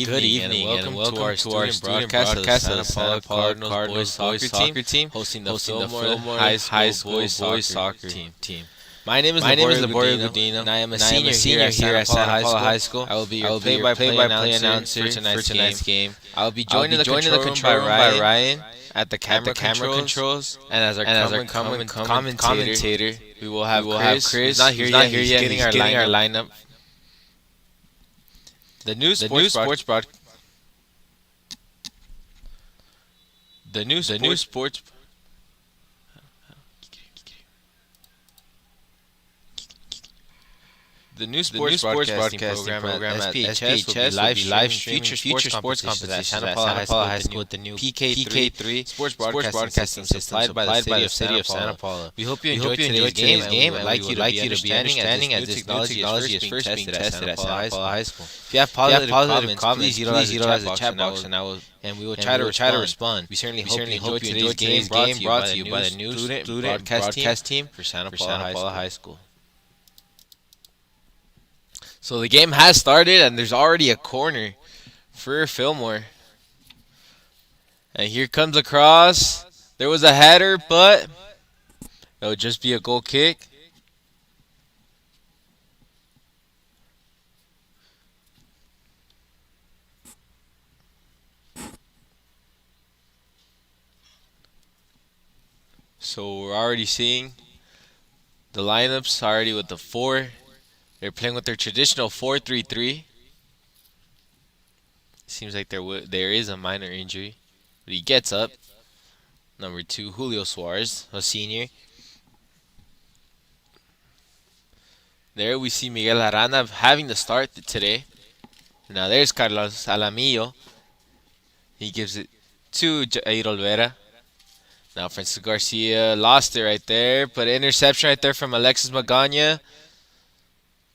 Good evening and welcome to our student broadcast of the Santa Paula Cardinals boys soccer team hosting the Fillmore High School boys soccer team. My name is Laborio Gudino, Gudino, and I am a and I am a senior here at Santa Paula High School. I will be your play-by-play play-by-play announcer announcer for tonight's game. I will be I'll joined be in the joined in the control room by Ryan at the at the camera controls, and as our commentator, we will have Chris. Chris. He's not here He's yet. not here He's yet. getting He's our getting our lineup. lineup. The new sports broadcasting program at SPHS will be live streaming future sports competitions at Santa Paula High School with the new PK3 sports broadcasting system supplied by the city of Santa Paula. We hope you We enjoyed enjoyed today's game, and and we we would like you to be understanding as this technology is first being tested at Santa Paula High School. If you have positive comments, please utilize the chat box, and I will and we will try to to respond. We certainly hope you enjoyed today's game brought to you by the new student broadcast team for Santa Paula High School. So the game has started, and there's already a corner for Fillmore. And here comes a cross. There was a header, but it'll just be a goal kick. So we're already seeing the lineups already with the four. They're playing with their traditional 4-3-3. Seems like there is a minor injury, but he gets up. Number 2, Julio Suarez, a senior. There we see Miguel Arana having the start today. Now there's Carlos Alamillo. He gives it to Jair Olvera. Now Francisco Garcia lost it right there, but interception right there from Alexis Magana.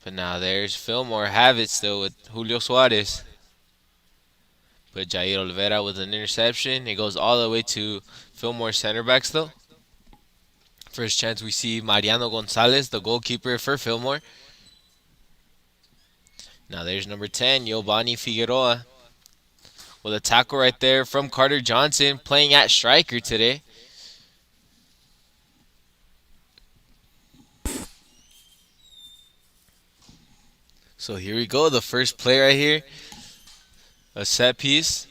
But now there's Fillmore have it still with Julio Suarez. But Jair Olvera with an interception. It goes all the way to Fillmore center backs though. First chance we see Mariano Gonzalez, the goalkeeper for Fillmore. Now there's number 10, Giovanni Figueroa. With a tackle right there from Carter Johnson, playing at striker today. So here we go, the first play right here. A set piece.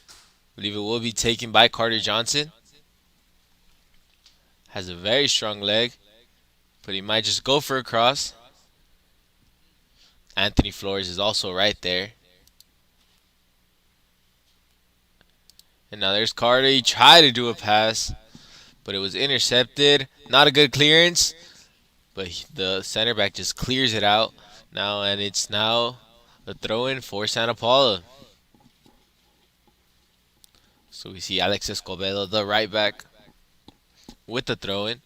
I believe it will be taken by Carter Johnson. Has a very strong leg, but he might just go for a cross. Anthony Flores is also right there. And now there's Carter. He tried to do a pass, but it was intercepted. Not a good clearance, but the center back just clears it out. Now, and it's now a throw-in for Santa Paula. So we see Alex Escobedo, the right back, with the throw-in.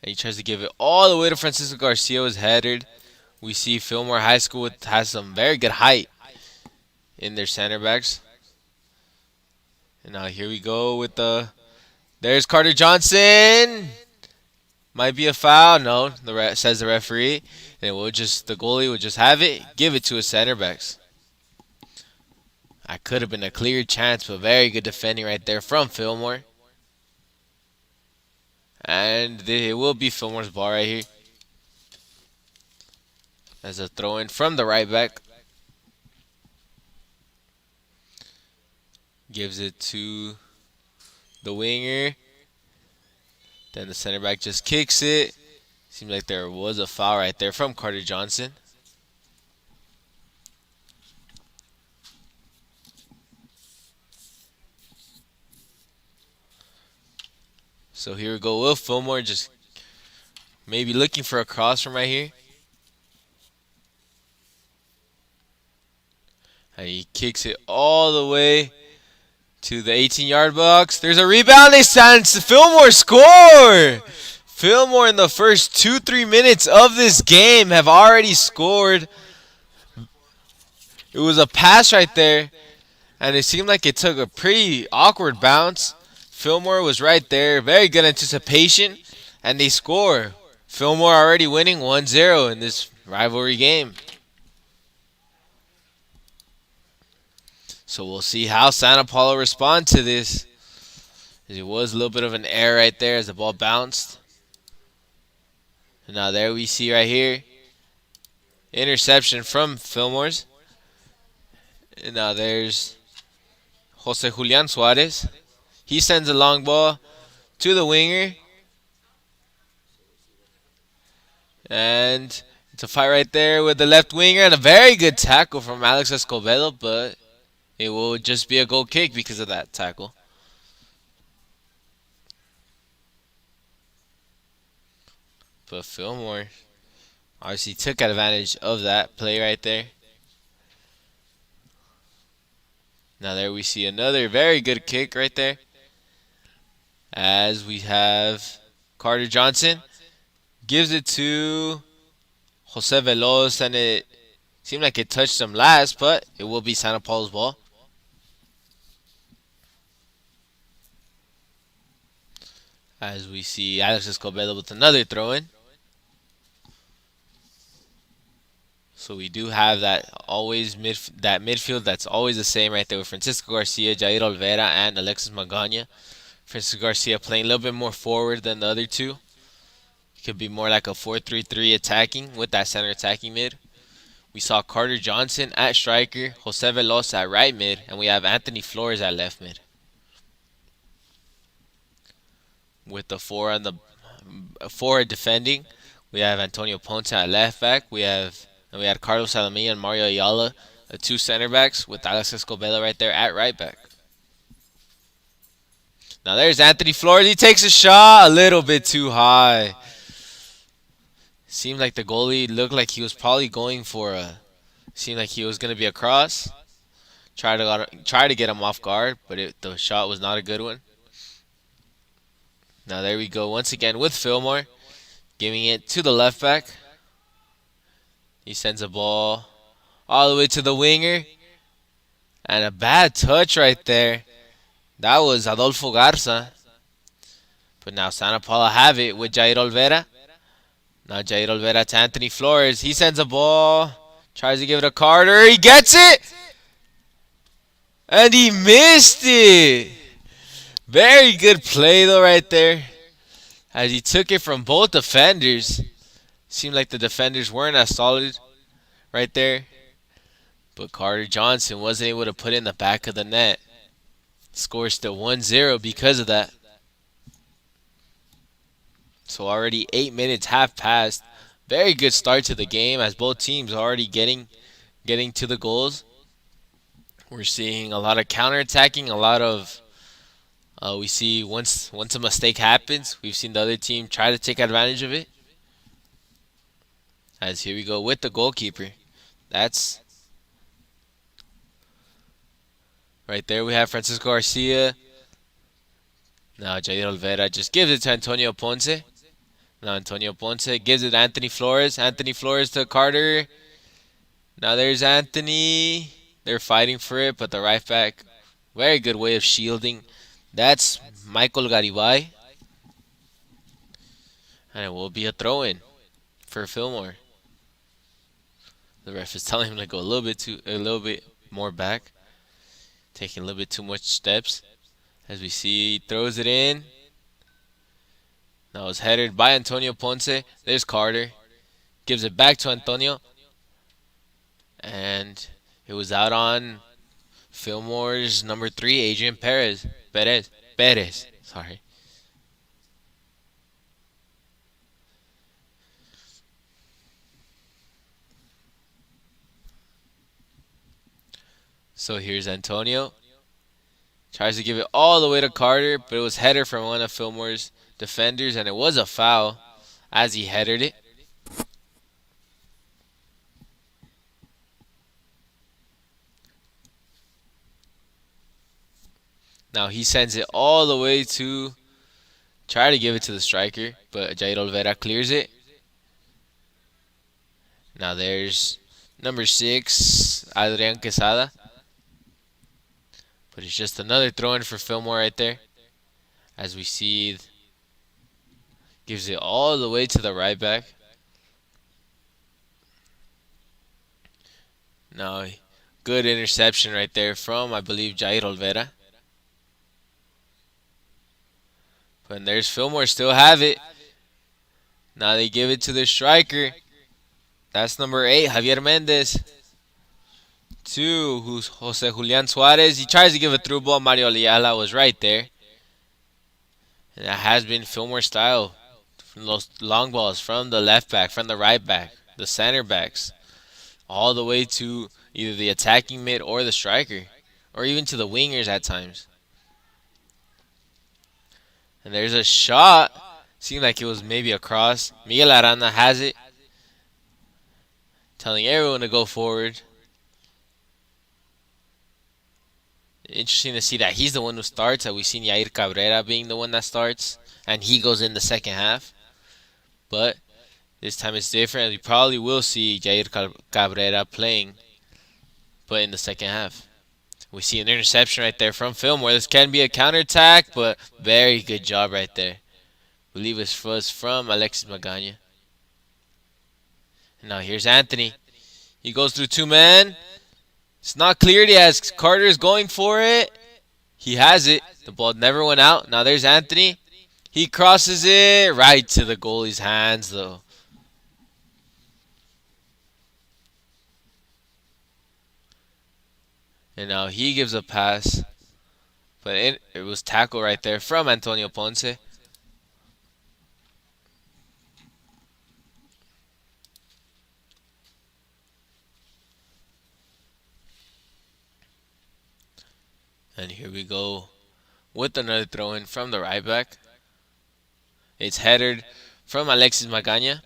And he tries to give it all the way to Francisco Garcia, was headed. We see Fillmore High School has some very good height in their center backs. And now here we go with there's Carter Johnson. Might be a foul. No, says the referee. And the goalie will just have it, give it to his center backs. I could have been a clear chance, but very good defending right there from Fillmore. And it will be Fillmore's ball right here. As a throw-in from the right back. Gives it to the winger. Then the center back just kicks it. Seems like there was a foul right there from Carter Johnson. So here we go. Will Fillmore just maybe looking for a cross from right here. And he kicks it all the way to the 18-yard box. There's a rebound. They stand. Fillmore score. Fillmore in the first 2-3 minutes of this game have already scored. It was a pass right there, and it seemed like it took a pretty awkward bounce. Fillmore was right there. Very good anticipation, and they score. Fillmore already winning 1-0 in this rivalry game. So we'll see how Santa Paula respond to this. It was a little bit of an error right there as the ball bounced. And now there we see right here, interception from Fillmore's. And now there's Jose Julian Suarez. He sends a long ball to the winger. And it's a fight right there with the left winger, and a very good tackle from Alex Escobedo, but it will just be a goal kick because of that tackle. But Fillmore obviously took advantage of that play right there. Now there we see another very good kick right there. As we have Carter Johnson gives it to Jose Veloz, and it seemed like it touched him last, but it will be Santa Paula's ball. As we see Alex Escobedo with another throw-in. So we do have that midfield that's always the same right there with Francisco Garcia, Jair Olvera, and Alexis Magana. Francisco Garcia playing a little bit more forward than the other two. Could be more like a 4-3-3 attacking with that center attacking mid. We saw Carter Johnson at striker, Jose Veloz at right mid, and we have Anthony Flores at left mid. With the four defending, we have Antonio Ponce at left back. We had Carlos Alamilla and Mario Ayala, the two center backs, with Alex Escobedo right there at right back. Now there's Anthony Flores. He takes a shot a little bit too high. Seemed like the goalie looked like he was probably going for seemed like he was going to be a cross. Try to get him off guard, but the shot was not a good one. Now there we go once again with Fillmore, giving it to the left back. He sends a ball all the way to the winger. And a bad touch right there. That was Adolfo Garza. But now Santa Paula have it with Jair Olvera. Now Jair Olvera to Anthony Flores. He sends a ball. Tries to give it to Carter. He gets it! And he missed it! Very good play though right there. As he took it from both defenders. Seemed like the defenders weren't as solid right there. But Carter Johnson wasn't able to put it in the back of the net. Score still 1-0 because of that. So already 8 minutes have passed. Very good start to the game as both teams are already getting to the goals. We're seeing a lot of counterattacking, a lot of we see once a mistake happens, we've seen the other team try to take advantage of it. As here we go with the goalkeeper. That's right there. We have Francisco Garcia. Now Jair Olvera just gives it to Antonio Ponce. Now Antonio Ponce gives it to Anthony Flores. Anthony Flores to Carter. Now there's Anthony. They're fighting for it, but the right back, very good way of shielding. That's Michael Garibay. And it will be a throw-in for Fillmore. The ref is telling him to go a little bit more back. Taking a little bit too much steps. As we see, he throws it in. Now it's headed by Antonio Ponce. There's Carter. Gives it back to Antonio. And it was out on Fillmore's number 3, Adrian Perez. Sorry. So here's Antonio. Tries to give it all the way to Carter, but it was headed from one of Fillmore's defenders, and it was a foul as he headed it. Now he sends it all the way to try to give it to the striker, but Jair Olvera clears it. Now there's number 6, Adrian Quesada. But it's just another throw-in for Fillmore right there. As we see, gives it all the way to the right back. Now Good interception right there from, I believe, Jair Olvera. But there's Fillmore, still have it. Now they give it to the striker. That's number 8, Javier Mendez. 2, who's Jose Julian Suarez. He tries to give a through ball. Mario Ayala was right there. And that has been Fillmore style. From those long balls from the left back, from the right back, the center backs, all the way to either the attacking mid or the striker, or even to the wingers at times. And there's a shot. Seemed like it was maybe a cross. Miguel Arana has it, telling everyone to go forward. Interesting to see that he's the one who starts. We've seen Yair Cabrera being the one that starts, and he goes in the second half. But this time it's different. We probably will see Jair Cabrera playing, but in the second half. We see an interception right there from Fillmore. This can be a counterattack, but very good job right there. I believe it was from Alexis Magana. And now here's Anthony. He goes through 2 men. It's not cleared as Carter is going for it. He has it. The ball never went out. Now there's Anthony. He crosses it right to the goalie's hands, though. And now he gives a pass. But it was tackle right there from Antonio Ponce. And here we go with another throw-in from the right back. It's headed from Alexis Magana.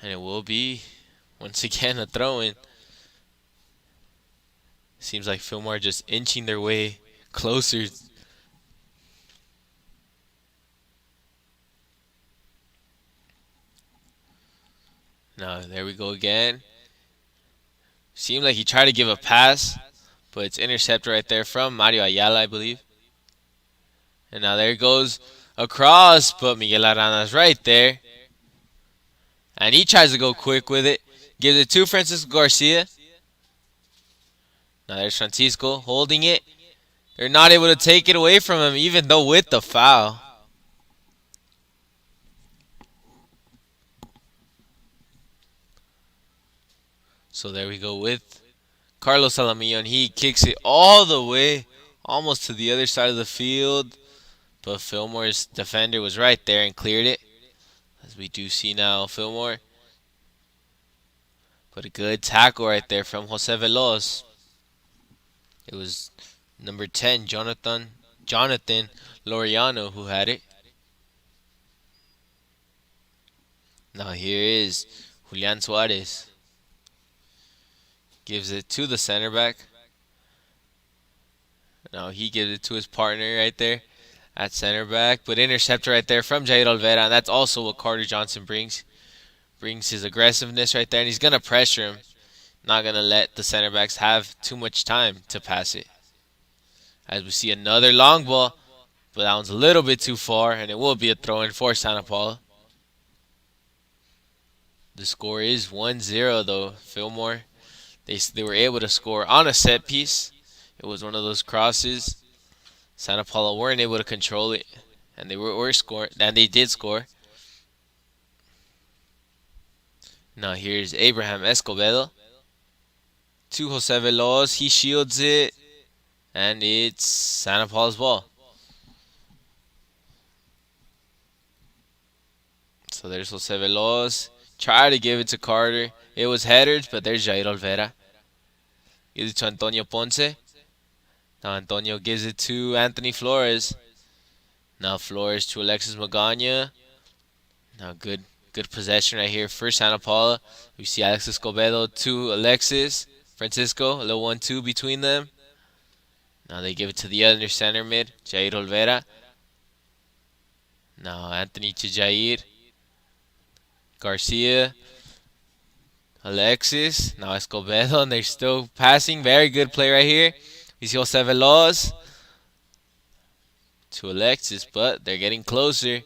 And it will be, once again, a throw-in. Seems like Fillmore just inching their way closer. Now, there we go again. Seemed like he tried to give a pass, but it's intercepted right there from Mario Ayala, I believe. And now there goes across, but Miguel Arana's right there. And he tries to go quick with it. Gives it to Francisco Garcia. Now there's Francisco holding it. They're not able to take it away from him, even though with the foul. So there we go with Carlos Alamillo, and he kicks it all the way, almost to the other side of the field. But Fillmore's defender was right there and cleared it. As we do see now, Fillmore. But a good tackle right there from Jose Veloz. It was number 10, Jonathan Laureano, who had it. Now here is Julian Suarez. Gives it to the center back. Now he gives it to his partner right there at center back. But interceptor right there from Jair Olvera. And that's also what Carter Johnson brings. Brings his aggressiveness right there. And he's going to pressure him. Not going to let the center backs have too much time to pass it. As we see another long ball. But that one's a little bit too far. And it will be a throw-in for Santa Paula. The score is 1-0 though. Fillmore. They were able to score on a set piece. It was one of those crosses. Santa Paula weren't able to control it. And they were scoring. And they did score. Now here's Abraham Escobedo. To Jose Veloz. He shields it. And it's Santa Paula's ball. So there's Jose Veloz. Try to give it to Carter. It was headed, but there's Jair Olvera. Gives it to Antonio Ponce. Now Antonio gives it to Anthony Flores. Now Flores to Alexis Magana. Now good possession right here for Santa Paula. We see Alexis Escobedo to Alexis Francisco. A little 1-2 between them. Now they give it to the other center mid, Jair Olvera. Now Anthony to Jair. Garcia. Alexis. Now Escobedo, and they're still passing. Very good play right here. We see Jose Veloz to Alexis, but they're getting closer.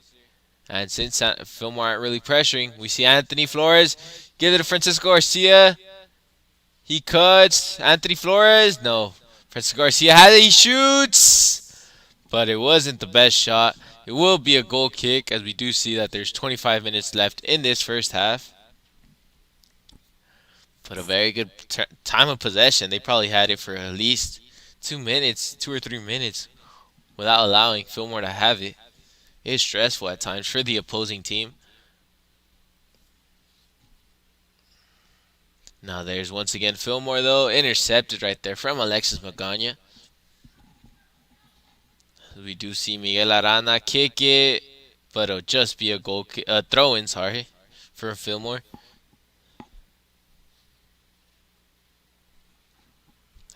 And since Fillmore aren't really pressuring, we see Anthony Flores give it to Francisco Garcia. He cuts. Anthony Flores, no. Francisco Garcia has it. He shoots. But it wasn't the best shot. It will be a goal kick, as we do see that there's 25 minutes left in this first half. But a very good time of possession. They probably had it for at least 2 minutes, 2 or 3 minutes, without allowing Fillmore to have it. It's stressful at times for the opposing team. Now there's once again Fillmore, though, intercepted right there from Alexis Magana. We do see Miguel Arana kick it, but it'll just be a throw-in, for Fillmore.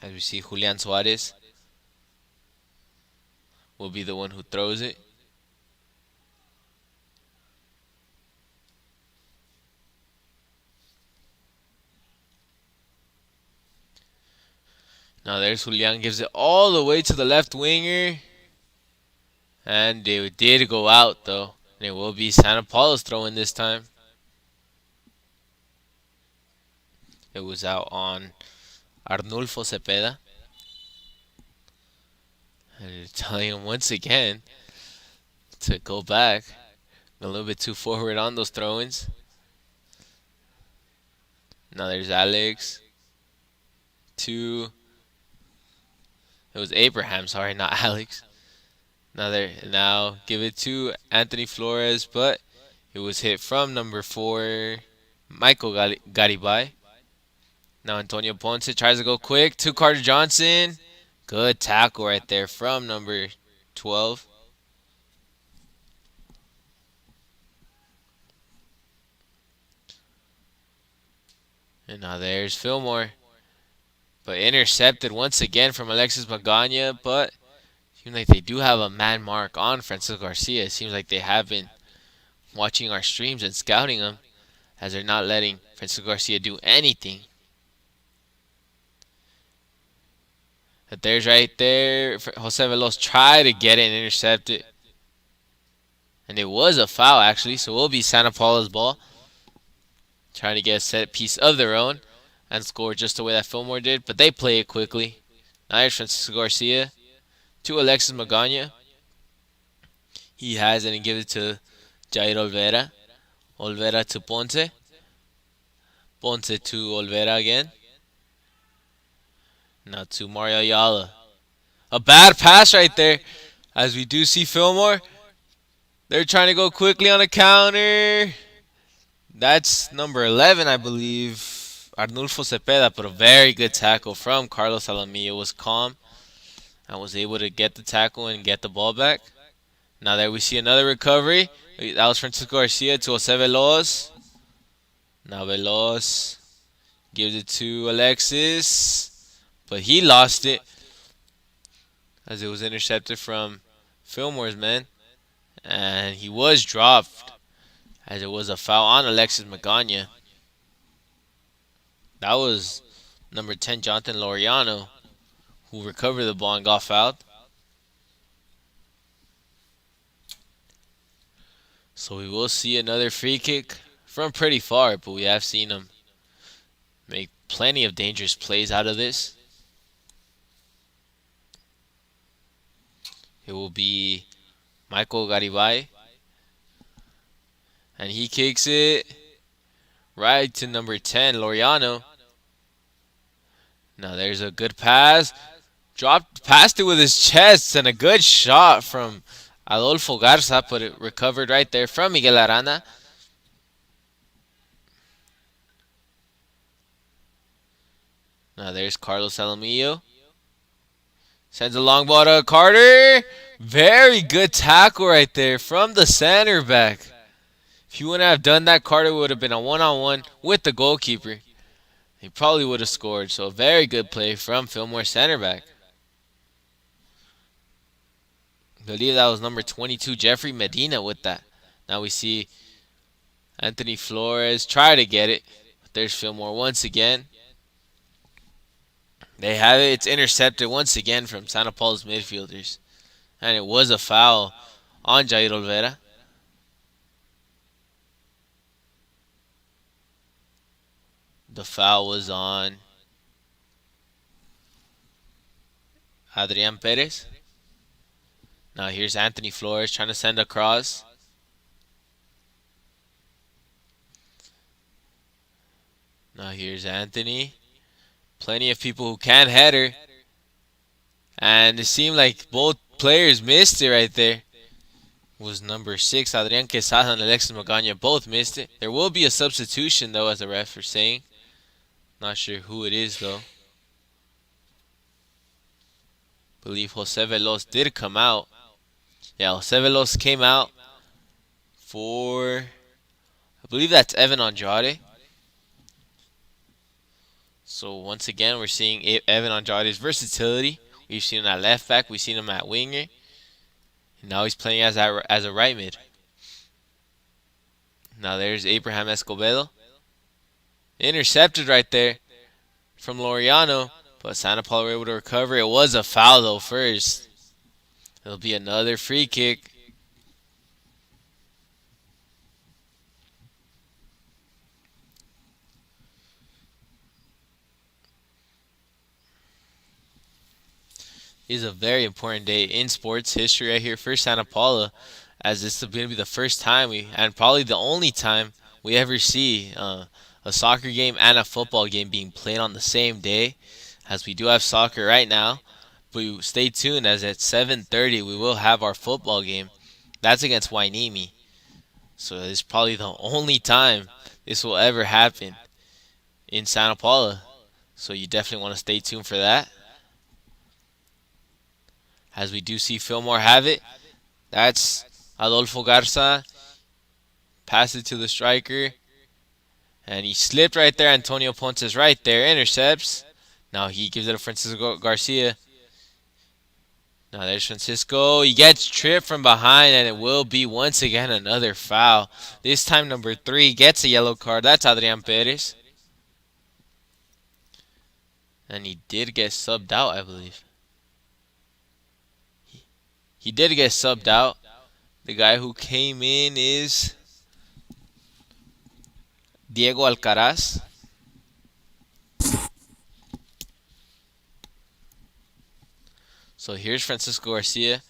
As we see, Julian Suarez will be the one who throws it. Now there's Julian, gives it all the way to the left winger. And it did go out, though. And it will be Santa Paula's throw-in this time. It was out on Arnulfo Cepeda. And they're telling him once again to go back. A little bit too forward on those throw-ins. Now there's Alex. It was Abraham, not Alex. Now give it to Anthony Flores, but it was hit from number 4, Michael Garibay. Now Antonio Ponce tries to go quick to Carter Johnson. Good tackle right there from number 12. And now there's Fillmore. But intercepted once again from Alexis Magana, but seems like they do have a man mark on Francisco Garcia. It seems like they have been watching our streams and scouting him, as they're not letting Francisco Garcia do anything. But there's right there, Jose Veloz tried to get it and intercept it. And it was a foul, actually, so it will be Santa Paula's ball. Trying to get a set piece of their own and score just the way that Fillmore did, but they play it quickly. Now here's Francisco Garcia to Alexis Magana. He has it and gives it to Jair Olvera. Olvera to Ponce. Ponce to Olvera again. Now to Mario Ayala. A bad pass right there, as we do see Fillmore. They're trying to go quickly on a counter. That's number 11, I believe, Arnulfo Cepeda, but a very good tackle from Carlos Alamillo. Was calm and was able to get the tackle and get the ball back. Now there we see another recovery. That was Francisco Garcia to Jose Veloz. Now Veloz gives it to Alexis, but he lost it as it was intercepted from Fillmore's man, and he was dropped, as it was a foul on Alexis Magana. That was number 10, Jonathan Laureano, who recovered the ball and got fouled. So we will see another free kick from pretty far, but we have seen him make plenty of dangerous plays out of this. It will be Michael Garibay. And he kicks it right to number 10, Laureano. Now there's a good pass. Passed it with his chest, and a good shot from Adolfo Garza, but it recovered right there from Miguel Arana. Now there's Carlos Alamillo. Sends a long ball to Carter. Very good tackle right there from the center back. If you wouldn't have done that, Carter would have been a one-on-one with the goalkeeper. He probably would have scored. So a very good play from Fillmore center back. I believe that was number 22, Jeffrey Medina, with that. Now we see Anthony Flores try to get it. But there's Fillmore once again. They have it. It's intercepted once again from Santa Paula's midfielders. And it was a foul on Jair Olvera. The foul was on Adrian Perez. Now here's Anthony Flores trying to send across. Now here's Anthony. Plenty of people who can header. And it seemed like both players missed it right there. It was number 6, Adrian Quesada and Alexis Magana, both missed it. There will be a substitution though, as the ref is saying. Not sure who it is though. Believe Jose Veloz did come out. Yeah, Jose Veloz came out for, I believe that's Evan Andrade. So once again, we're seeing Evan Andrade's versatility. We've seen him at left back. We've seen him at winger. And now he's playing as a right mid. Now there's Abraham Escobedo. Intercepted right there from Laureano. But Santa Paula were able to recover. It was a foul though first. It'll be another free kick. Is a very important day in sports history right here for Santa Paula, as this is going to be the first time and probably the only time we ever see a soccer game and a football game being played on the same day, as we do have soccer right now. But stay tuned, as at 7:30 we will have our football game. That's against Wainimi. So it's probably the only time this will ever happen in Santa Paula. So you definitely want to stay tuned for that. As we do see Fillmore have it. That's Adolfo Garza. Pass it to the striker. And he slipped right there. Antonio Ponce's right there. Intercepts. Now he gives it to Francisco Garcia. Now there's Francisco. He gets tripped from behind, and it will be once again another foul. This time number 3 gets a yellow card. That's Adrian Perez. And he did get subbed out, I believe. He did get subbed out. The guy who came in is Diego Alcaraz. So here's Francisco Garcia.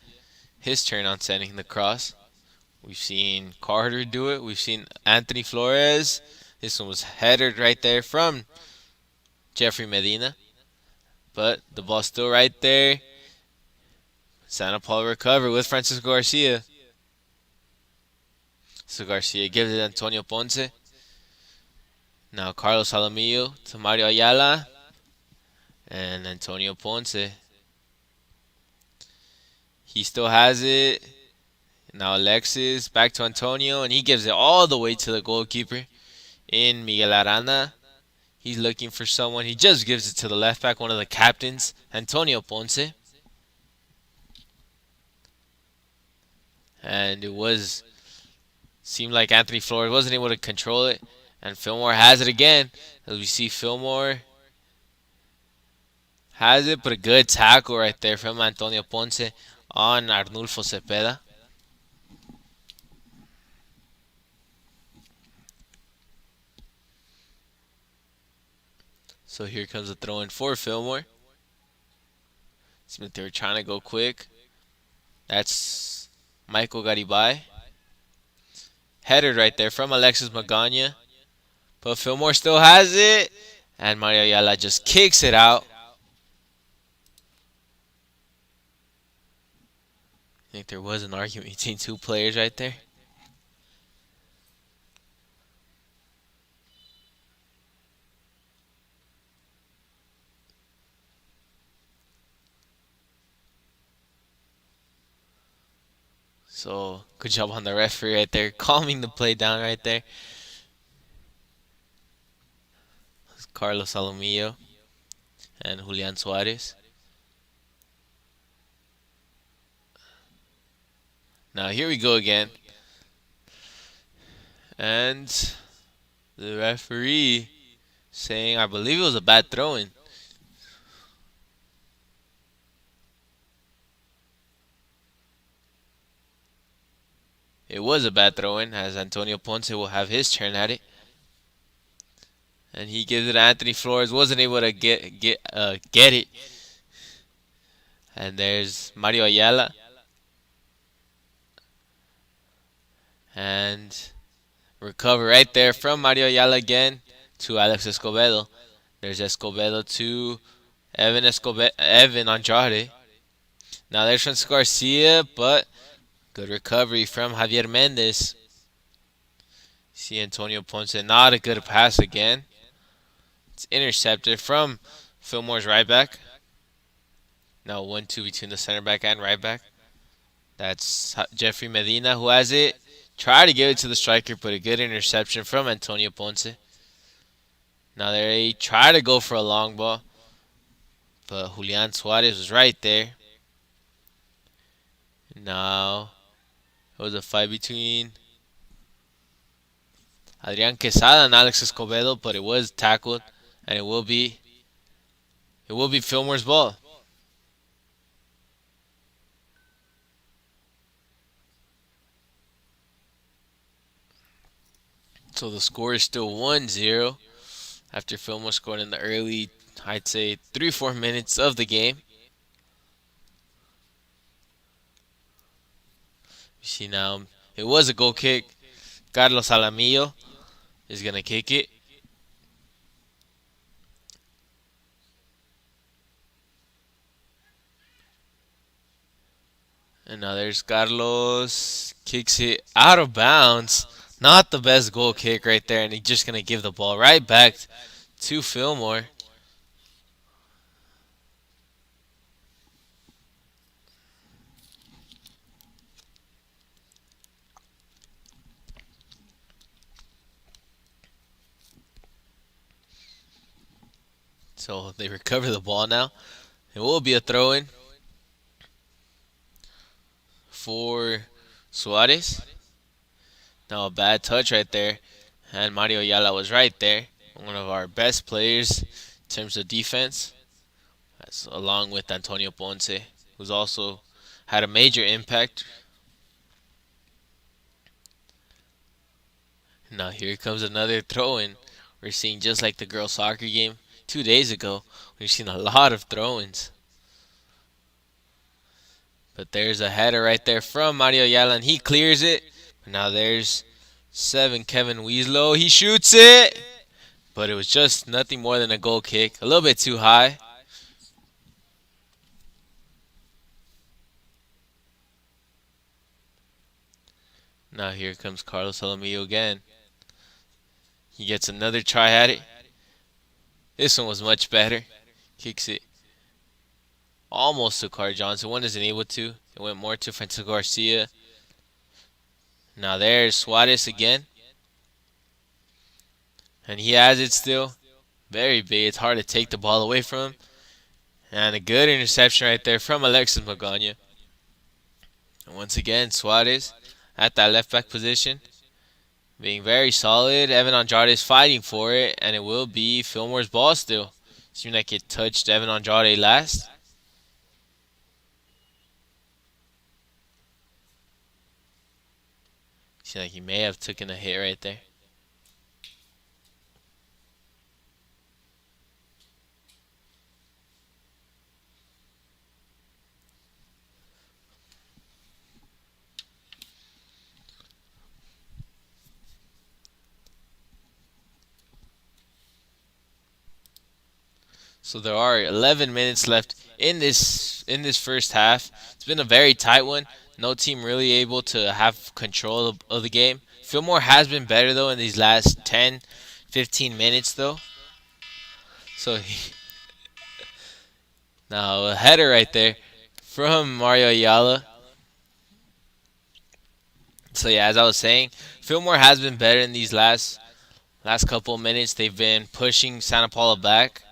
His turn on sending the cross. We've seen Carter do it. We've seen Anthony Flores. This one was headed right there from Jeffrey Medina. But the ball's still right there. Santa Paula recovered with Francisco Garcia. So Garcia gives it to Antonio Ponce. Now Carlos Alamillo to Mario Ayala. And Antonio Ponce. He still has it. Now Alexis back to Antonio. And he gives it all the way to the goalkeeper in Miguel Arana. He's looking for someone. He just gives it to the left back, one of the captains, Antonio Ponce. And seemed like Anthony Flores wasn't able to control it. And Fillmore has it again. As we see Fillmore has it, but a good tackle right there from Antonio Ponce on Arnulfo Cepeda. So here comes a throw in for Fillmore. Seems like they were trying to go quick. That's Michael Garibay. Headed right there from Alexis Magana. But Fillmore still has it. And Mario Ayala just kicks it out. I think there was an argument between two players right there. So, good job on the referee right there, calming the play down right there. Carlos Alamillo and Julian Suarez. Now, here we go again. And the referee saying, I believe it was a bad throw-in. It was a bad throw-in, as Antonio Ponce will have his turn at it. And he gives it to Anthony Flores. Wasn't able to get it. And there's Mario Ayala. And recover right there from Mario Ayala again to Alex Escobedo. There's Escobedo to Evan Andrade. Now there's Francisco Garcia, but good recovery from Javier Mendez. See Antonio Ponce, not a good pass again. It's intercepted from Fillmore's right back. Now 1-2 between the center back and right back. That's Jeffrey Medina who has it. Try to give it to the striker, but a good interception from Antonio Ponce. Now they try to go for a long ball, but Julian Suarez was right there. Now it was a fight between Adrian Quesada and Alex Escobedo, but it was tackled, and it will be Fillmore's ball. So the score is still 1-0 after Fillmore scored in the early, I'd say, 3-4 minutes of the game. You see now, it was a goal kick. Carlos Alamillo is going to kick it. And now there's Carlos. Kicks it out of bounds. Not the best goal kick right there. And he's just going to give the ball right back to Fillmore. So they recover the ball now. It will be a throw-in for Suarez. Now a bad touch right there. And Mario Ayala was right there. One of our best players in terms of defense. That's along with Antonio Ponce, who's also had a major impact. Now here comes another throw-in. We're seeing just like the girls' soccer game 2 days ago. We've seen a lot of throw-ins. But there's a header right there from Mario Ayala, and he clears it. But now there's 7, Kevin Wieslow. He shoots it, but it was just nothing more than a goal kick. A little bit too high. Now here comes Carlos Alamillo again. He gets another try at it. This one was much better. Kicks it almost to Carl Johnson. One isn't able to. It went more to Francisco Garcia. Now there's Suarez again. And he has it still. Very big. It's hard to take the ball away from him. And a good interception right there from Alexis Magana. And once again, Suarez at that left back position. Being very solid. Evan Andrade is fighting for it. And it will be Fillmore's ball still. Seems like it touched Evan Andrade last. Seems like he may have taken a hit right there. So there are 11 minutes left in this first half. It's been a very tight one. No team really able to have control of the game. Fillmore has been better though in these last 10, 15 minutes though. So now a header right there from Mario Ayala. So yeah, as I was saying, Fillmore has been better in these last couple of minutes. They've been pushing Santa Paula back.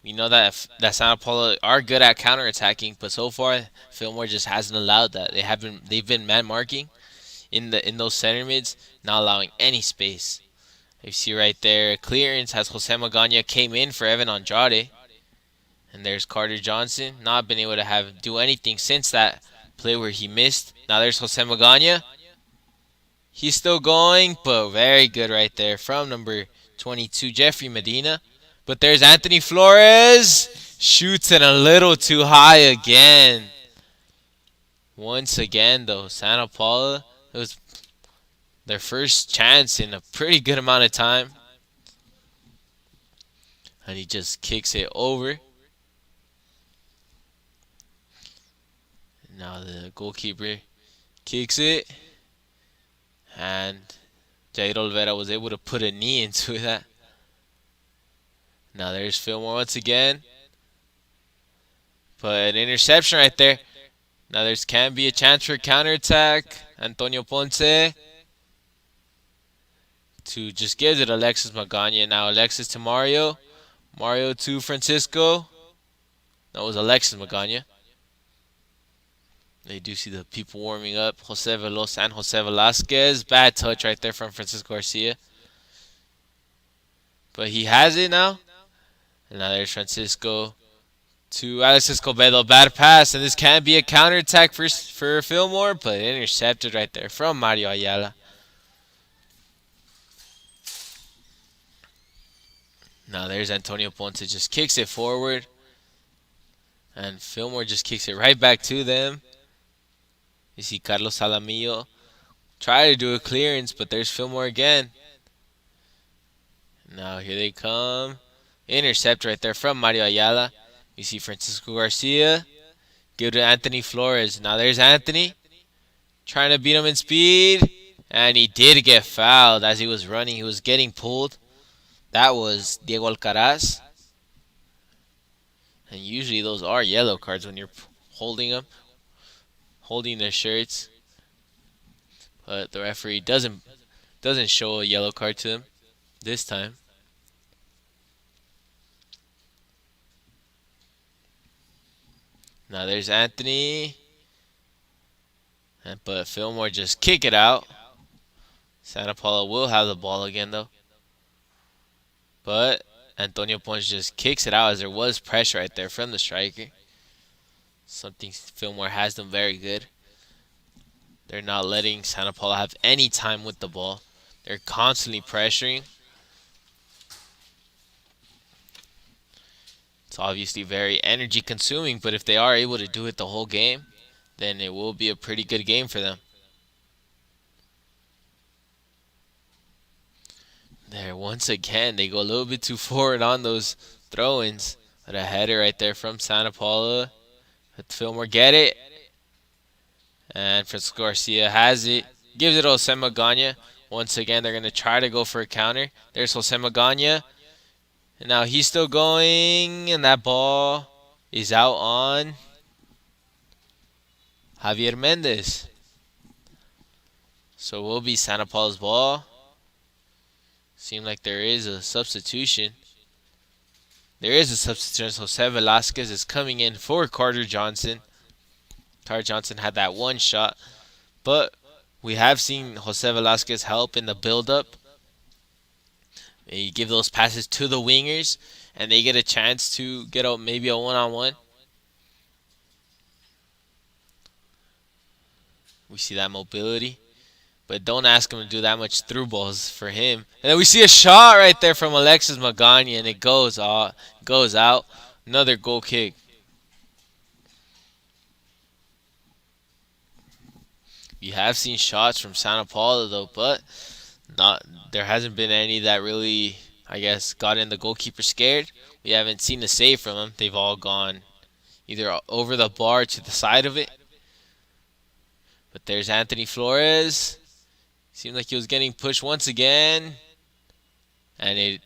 We know that Santa Paula are good at counterattacking, but so far Fillmore just hasn't allowed that. They've been man marking in those center mids, not allowing any space. You see right there, clearance as Jose Magana came in for Evan Andrade, and there's Carter Johnson, not been able to do anything since that play where he missed. Now there's Jose Magana. He's still going, but very good right there from number 22, Jeffrey Medina. But there's Anthony Flores. Shoots it a little too high again. Once again, though, Santa Paula, it was their first chance in a pretty good amount of time. And he just kicks it over. Now the goalkeeper kicks it. And Jair Olvera was able to put a knee into that. Now there's Fillmore once again. But an interception right there. Now there can be a chance for a counterattack. Antonio Ponce to just gives it Alexis Magana. Now Alexis to Mario. Mario to Francisco. That was Alexis Magana. They do see the people warming up. Jose Veloz and Jose Velasquez. Bad touch right there from Francisco Garcia. But he has it now. And now there's Francisco to Alex Escobedo. Bad pass. And this can be a counterattack for Fillmore. But intercepted right there from Mario Ayala. Now there's Antonio Ponce. Just kicks it forward. And Fillmore just kicks it right back to them. You see Carlos Salamillo try to do a clearance, but there's Fillmore again. Now here they come. Intercept right there from Mario Ayala. You see Francisco Garcia. Give to Anthony Flores. Now there's Anthony. Trying to beat him in speed. And he did get fouled as he was running. He was getting pulled. That was Diego Alcaraz. And usually those are yellow cards when you're holding them. Holding their shirts. But the referee doesn't show a yellow card to them this time. Now there's Anthony. But Fillmore just kick it out. Santa Paula will have the ball again though. But Antonio Ponce just kicks it out as there was pressure right there from the striker. Something Fillmore has them very good. They're not letting Santa Paula have any time with the ball. They're constantly pressuring. It's obviously very energy consuming, but if they are able to do it the whole game, then it will be a pretty good game for them. There, once again, they go a little bit too forward on those throw-ins. But a header right there from Santa Paula. Let Fillmore get it. And Francisco Garcia has it. Gives it to Jose Magana. Once again, they're going to try to go for a counter. There's Jose Magana. And now he's still going. And that ball is out on Javier Mendez. So it will be Santa Paula's ball. Seems like there is a substitution. There is a substitution. Jose Velasquez is coming in for Carter Johnson. Carter Johnson had that one shot. But we have seen Jose Velasquez help in the build-up. They give those passes to the wingers. And they get a chance to get out maybe a one-on-one. We see that mobility. But don't ask him to do that much through balls for him. And then we see a shot right there from Alexis Magana, and it goes out. Another goal kick. We have seen shots from Santa Paula though, but there hasn't been any that really, I guess, got in the goalkeeper scared. We haven't seen a save from them. They've all gone either over the bar to the side of it. But there's Anthony Flores. Seemed like he was getting pushed once again. And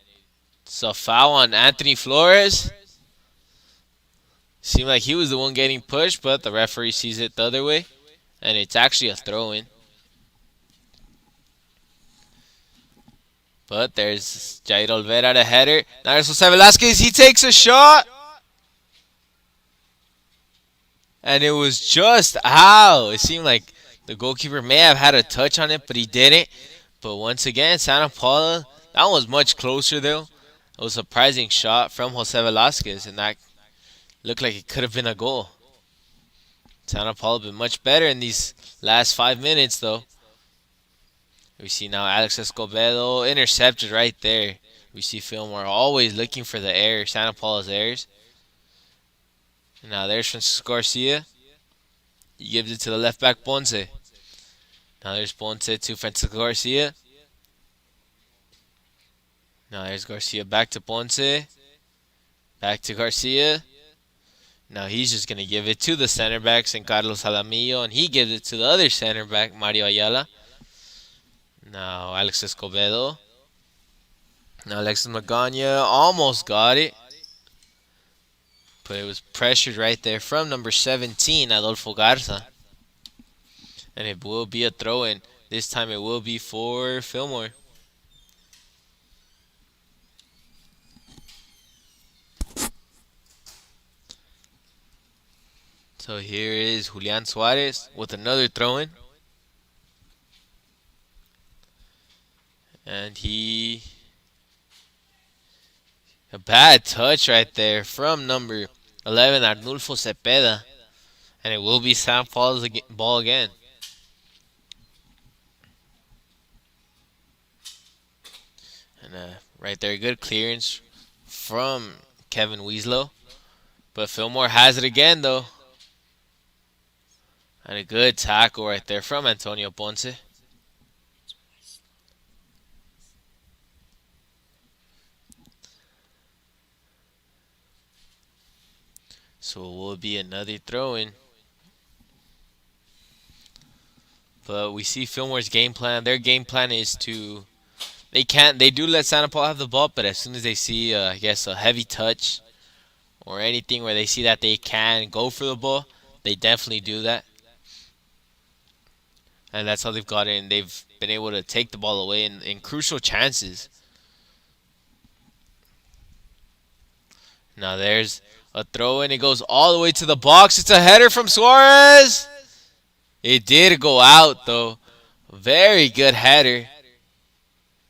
it's a foul on Anthony Flores. Seemed like he was the one getting pushed, but the referee sees it the other way. And it's actually a throw-in. But there's Jair Olvera, the header. Now there's Jose Velasquez. He takes a shot. And it was just out. It seemed like the goalkeeper may have had a touch on it, but he didn't. But once again, Santa Paula, that one was much closer though. It was a surprising shot from Jose Velasquez, and that looked like it could have been a goal. Santa Paula been much better in these last 5 minutes though. We see now Alex Escobedo intercepted right there. We see Fillmore always looking for the air, Santa Paula's airs. And now there's Francisco Garcia. He gives it to the left back Ponce. Now there's Ponce to Francisco Garcia. Now there's Garcia back to Ponce. Back to Garcia. Now he's just going to give it to the center back, San Carlos Jaramillo, and he gives it to the other center back, Mario Ayala. Now Alex Escobedo. Now Alexis Magana almost got it. But it was pressured right there from number 17, Adolfo Garza. And it will be a throw-in. This time it will be for Fillmore. So here is Julian Suarez with another throw-in. And a bad touch right there from number 11, Arnulfo Cepeda. And it will be San Paul's ball again. And right there, good clearance from Kevin Wieslow. But Fillmore has it again, though. And a good tackle right there from Antonio Ponce. So it will be another throw-in. But we see Fillmore's game plan. Their game plan is to... They do let Santa Paula have the ball, but as soon as they see, I guess, a heavy touch or anything where they see that they can go for the ball, they definitely do that. And that's how they've got in. They've been able to take the ball away in crucial chances. Now there's a throw in. It goes all the way to the box. It's a header from Suarez. It did go out, though. Very good header.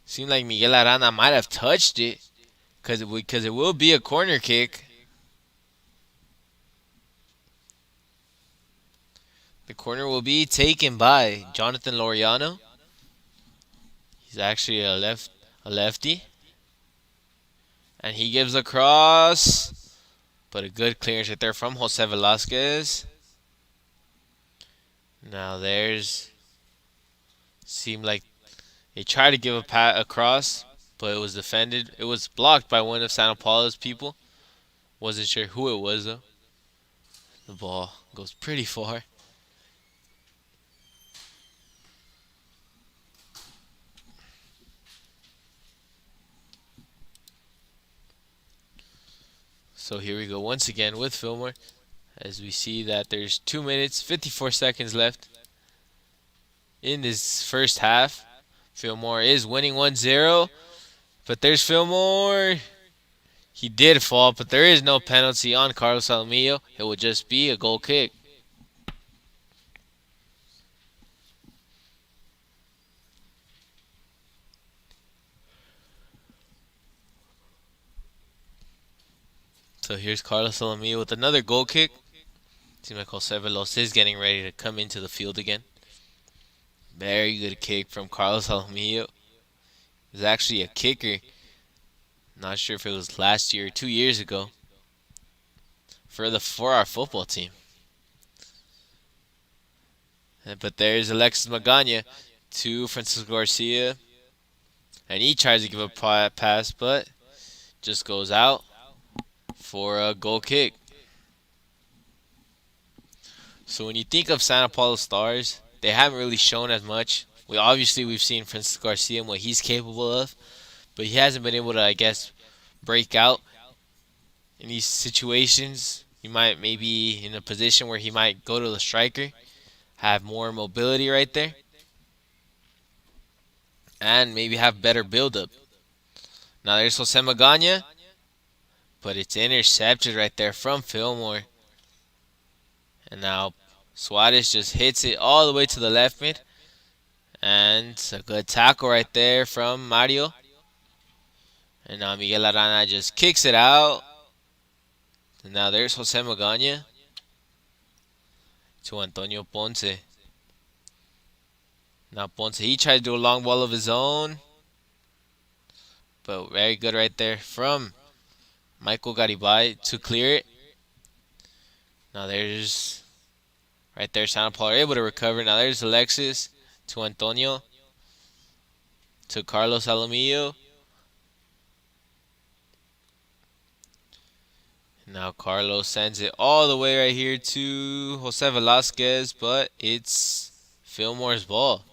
Seemed like Miguel Arana might have touched it because it will be a corner kick. The corner will be taken by Jonathan Laureano. He's actually a lefty. And he gives a cross. But a good clearance right there from Jose Velasquez. Now seemed like they tried to give a cross, but it was defended. It was blocked by one of Santa Paula's people. Wasn't sure who it was, though. The ball goes pretty far. So here we go once again with Fillmore, as we see that there's 2 minutes, 54 seconds left in this first half. Fillmore is winning 1-0, but there's Fillmore. He did fall, but there is no penalty on Carlos Jaramillo. It will just be a goal kick. So here's Carlos Jaramillo with another goal kick. Seems like Jose Veloz is getting ready to come into the field again. Very good kick from Carlos Jaramillo. It was actually a kicker. Not sure if it was last year or 2 years ago. For our football team. But there's Alexis Magana to Francisco Garcia. And he tries to give a pass, but just goes out for a goal kick. So when you think of Santa Paula Stars, they haven't really shown as much. We've seen Francisco Garcia and what he's capable of, but he hasn't been able to, I guess, break out in these situations. He might maybe in a position where he might go to the striker, have more mobility right there, and maybe have better build-up. Now there's Jose Magana, but it's intercepted right there from Fillmore. And now Suarez just hits it all the way to the left mid. And a good tackle right there from Mario. And now Miguel Arana just kicks it out. And now there's Jose Magana to Antonio Ponce. Now Ponce, he tried to do a long ball of his own. but very good right there from Michael Garibay to clear it. Now there's right there. Sao Paulo are able to recover. Now there's Alexis to Antonio to Carlos Alamillo. Now Carlos sends it all the way right here to Jose Velasquez, but it's Fillmore's ball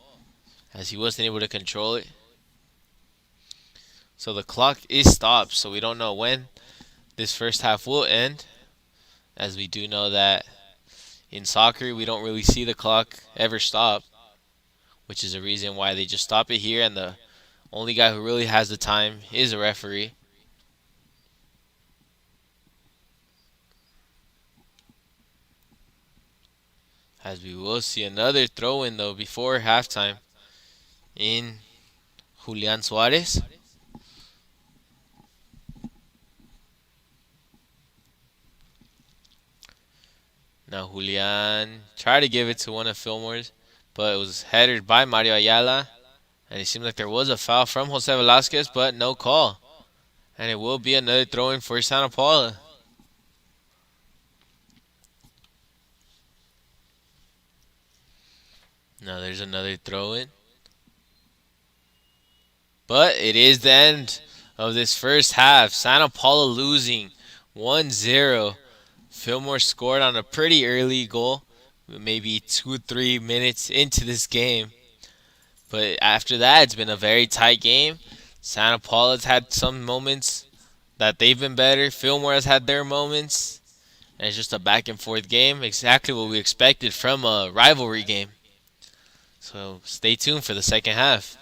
as he wasn't able to control it. So the clock is stopped, so we don't know when this first half will end, as we do know that in soccer we don't really see the clock ever stop, which is a reason why they just stop it here, and the only guy who really has the time is a referee. As we will see another throw-in, though, before halftime in Julian Suarez. Now Julian tried to give it to one of Fillmore's, but it was headed by Mario Ayala. And it seemed like there was a foul from Jose Velasquez, but no call. And it will be another throw-in for Santa Paula. Now there's another throw-in. But it is the end of this first half. Santa Paula losing 1-0. Fillmore scored on a pretty early goal, maybe 2-3 minutes into this game. But after that, it's been a very tight game. Santa Paula's had some moments that they've been better. Fillmore has had their moments. And it's just a back and forth game. Exactly what we expected from a rivalry game. So stay tuned for the second half.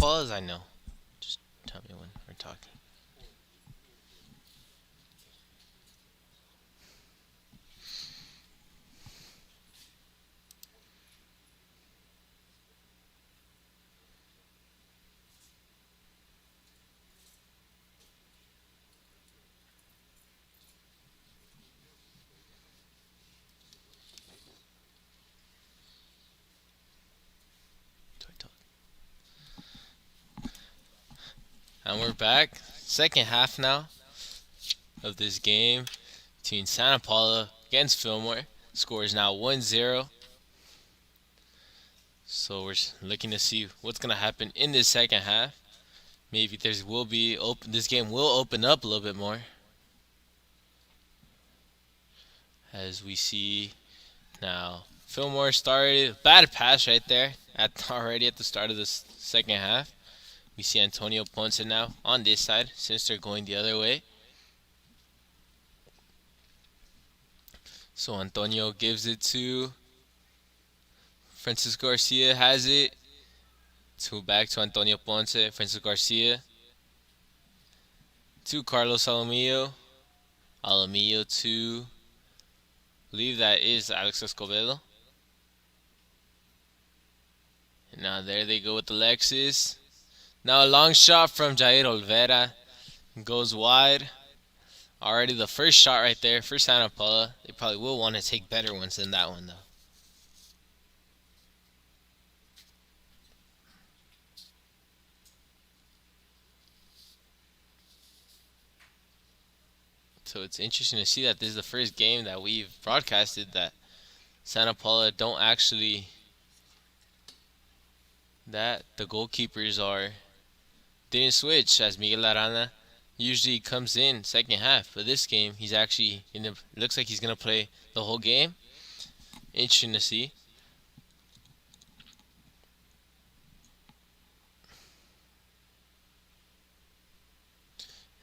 pause? I know. Just tell me when we're talking. And we're back. Second half now of this game between Santa Paula against Fillmore. Score is now 1-0. So we're looking to see what's gonna happen in this second half. Maybe this game will open up a little bit more. As we see now, Fillmore started bad pass right there already at the start of the second half. We see Antonio Ponce now on this side since they're going the other way. So Antonio gives it to Francisco Garcia, has it. Back to Antonio Ponce, Francisco Garcia. To Carlos Alamillo. Alamillo to, I believe that is Alex Escobedo. And now there they go with Alexis. Now a long shot from Jair Olvera. Goes wide. Already the first shot right there for Santa Paula. They probably will want to take better ones than that one though. So it's interesting to see that this is the first game that we've broadcasted that Santa Paula don't actually, that the goalkeepers didn't switch, as Miguel Arana usually comes in second half. But this game, he's actually looks like he's gonna play the whole game. Interesting to see.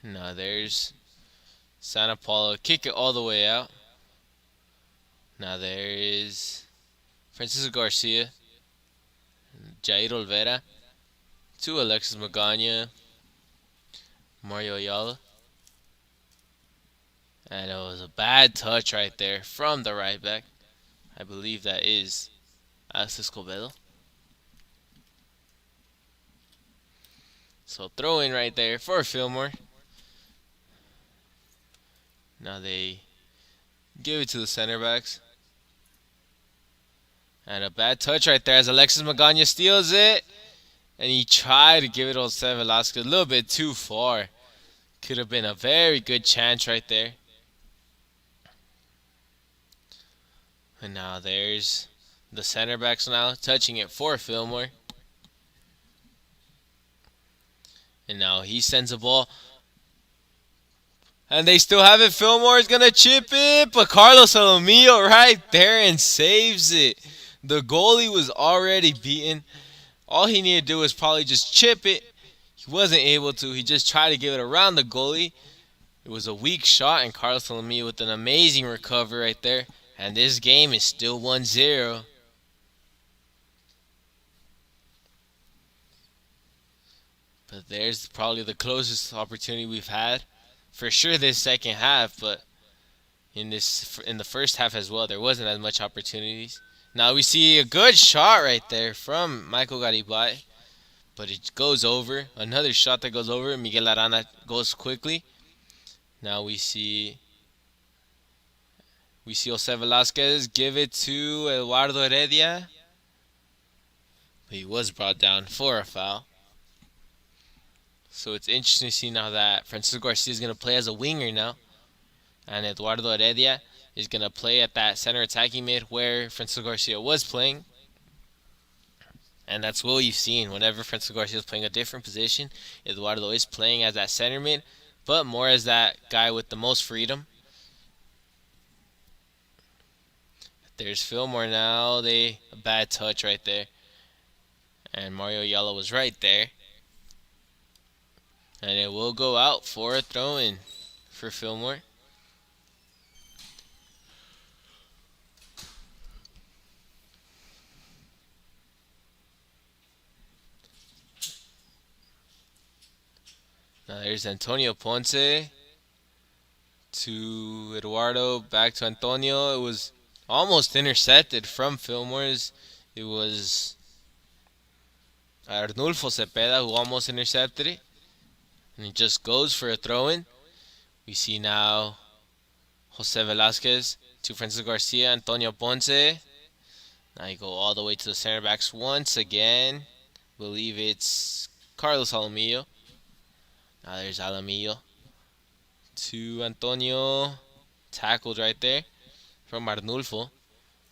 Now there's Santa Paula, kick it all the way out. Now there is Francisco Garcia, Jair Olvera, to Alexis Magana, Mario Ayala. And it was a bad touch right there from the right back. I believe that is Alex Escobedo. So throw in right there for Fillmore. Now they give it to the center backs. And a bad touch right there as Alexis Magana steals it. And he tried to give it to Jose Velasquez a little bit too far. Could have been a very good chance right there. And now there's the center backs now touching it for Fillmore. And now he sends a ball. And they still have it. Fillmore is going to chip it. But Carlos Alamillo right there and saves it. The goalie was already beaten. All he needed to do was probably just chip it. He wasn't able to. He just tried to give it around the goalie. It was a weak shot. And Carlos Alamillo with an amazing recovery right there. And this game is still 1-0. But there's probably the closest opportunity we've had. For sure this second half, but in the first half as well, there wasn't as much opportunities. Now we see a good shot right there from Michael Garibay, but it goes over. Another shot that goes over. Miguel Arana goes quickly. Now we see Jose Velasquez give it to Eduardo Heredia. But he was brought down for a foul. So it's interesting to see now that Francisco Garcia is going to play as a winger now. And Eduardo Heredia is going to play at that center attacking mid where Francisco Garcia was playing. And that's what you've seen. Whenever Francisco Garcia is playing a different position, Eduardo is playing as that center mid, but more as that guy with the most freedom. There's Fillmore now. A bad touch right there. And Mario Ayala was right there. And it will go out for a throw-in for Fillmore. There's Antonio Ponce to Eduardo, back to Antonio. It was almost intercepted from Fillmore's. It was Arnulfo Cepeda who almost intercepted it. And he just goes for a throw-in. We see now Jose Velasquez to Francisco Garcia, Antonio Ponce. Now you go all the way to the center backs once again. Believe it's Carlos Alamillo. Now there's Alamillo to Antonio. Tackled right there from Arnulfo.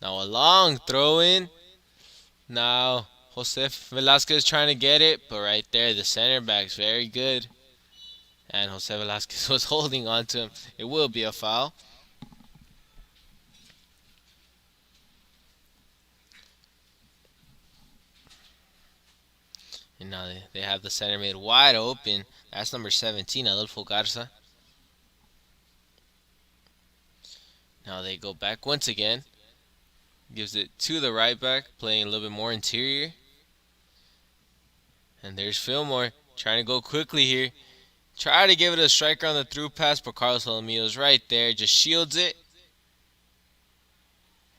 Now a long throw-in. Now Jose Velasquez trying to get it, but right there the center back's very good. And Jose Velasquez was holding on to him. It will be a foul. And now they have the center mid wide open. That's number 17, Adolfo Garza. Now they go back once again. Gives it to the right back, playing a little bit more interior. And there's Fillmore trying to go quickly here. Try to give it a striker on the through pass, but Carlos Alamillo's right there. Just shields it.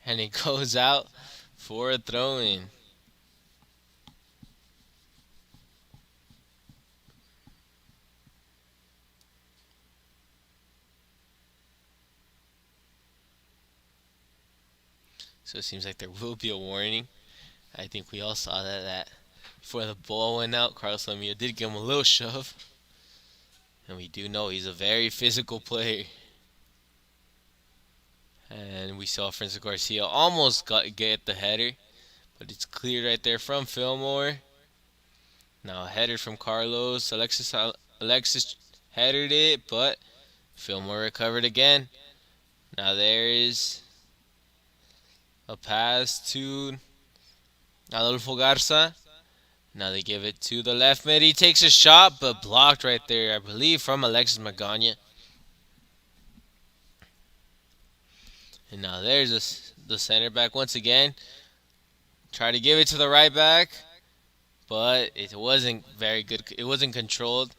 And it goes out for a throw-in. So it seems like there will be a warning. I think we all saw that before the ball went out, Carlos Alamillo did give him a little shove. And we do know he's a very physical player. And we saw Francisco Garcia almost get the header. But it's cleared right there from Fillmore. Now a header from Carlos. Alexis headed it, but Fillmore recovered again. Now there is a pass to Adolfo Garza. Now they give it to the left mid. He takes a shot, but blocked right there, I believe, from Alexis Magana. And now there's the center back once again. Try to give it to the right back, but it wasn't very good. It wasn't controlled.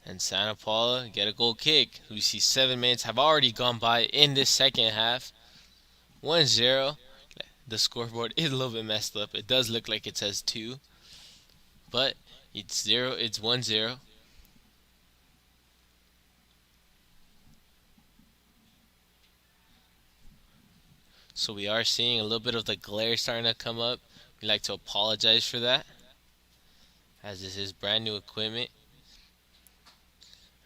And Santa Paula get a goal kick. We see 7 minutes have already gone by in this second half. 1-0. The scoreboard is a little bit messed up. It does look like it says 2. But it's 0. It's 1-0. So we are seeing a little bit of the glare starting to come up. We'd like to apologize for that, as this is brand new equipment.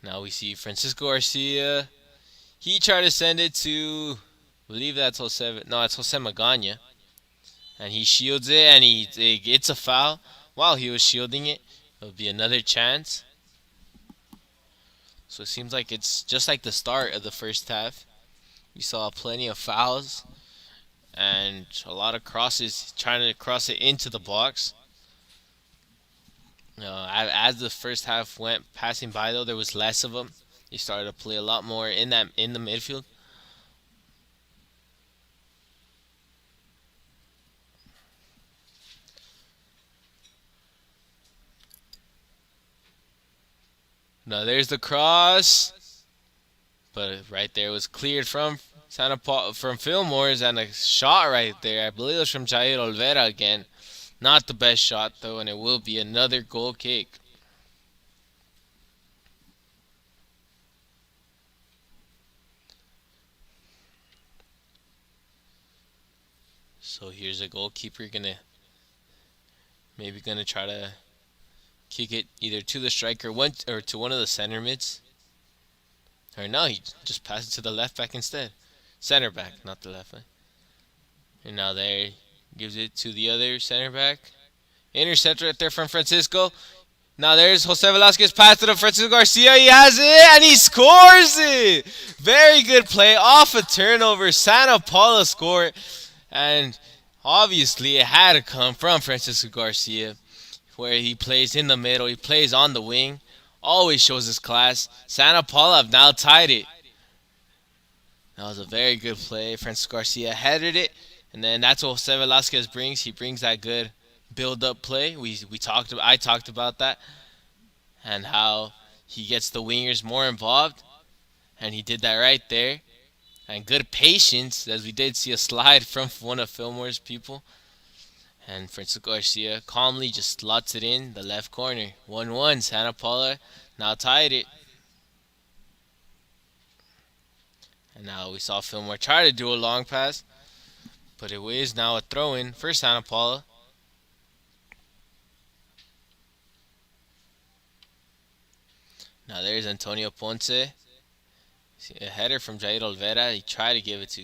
Now we see Francisco Garcia. He tried to send it to, I believe that's Jose. No, it's Jose Magana. And he shields it, and it's a foul. While he was shielding it, it'll be another chance. So it seems like it's just like the start of the first half. We saw plenty of fouls and a lot of crosses, trying to cross it into the box. As the first half went passing by, though, there was less of them. He started to play a lot more in the midfield. Now there's the cross, but right there was cleared from from Fillmore's, and a shot right there. I believe it was from Jair Olvera again. Not the best shot though, and it will be another goal kick. So here's a goalkeeper maybe gonna try to kick it either to the striker or to one of the center mids. Or no, he just passed it to the left back instead. Center back, not the left back. And now there, gives it to the other center back. Intercept right there from Francisco. Now there's Jose Velasquez pass to Francisco Garcia. He has it, and he scores it! Very good play off a turnover. Santa Paula scored. And obviously it had to come from Francisco Garcia, where he plays in the middle. He plays on the wing. Always shows his class. Santa Paula have now tied it. That was a very good play. Francisco Garcia headed it. And then that's what Jose Velasquez brings. He brings that good build-up play. I talked about that. And how he gets the wingers more involved, and he did that right there. And good patience, as we did see a slide from one of Fillmore's people. And Francisco Garcia calmly just slots it in the left corner. 1-1. Santa Paula now tied it. And now we saw Fillmore try to do a long pass, but it is now a throw-in for Santa Paula. Now there's Antonio Ponce. See a header from Jair Olvera. He tried to give it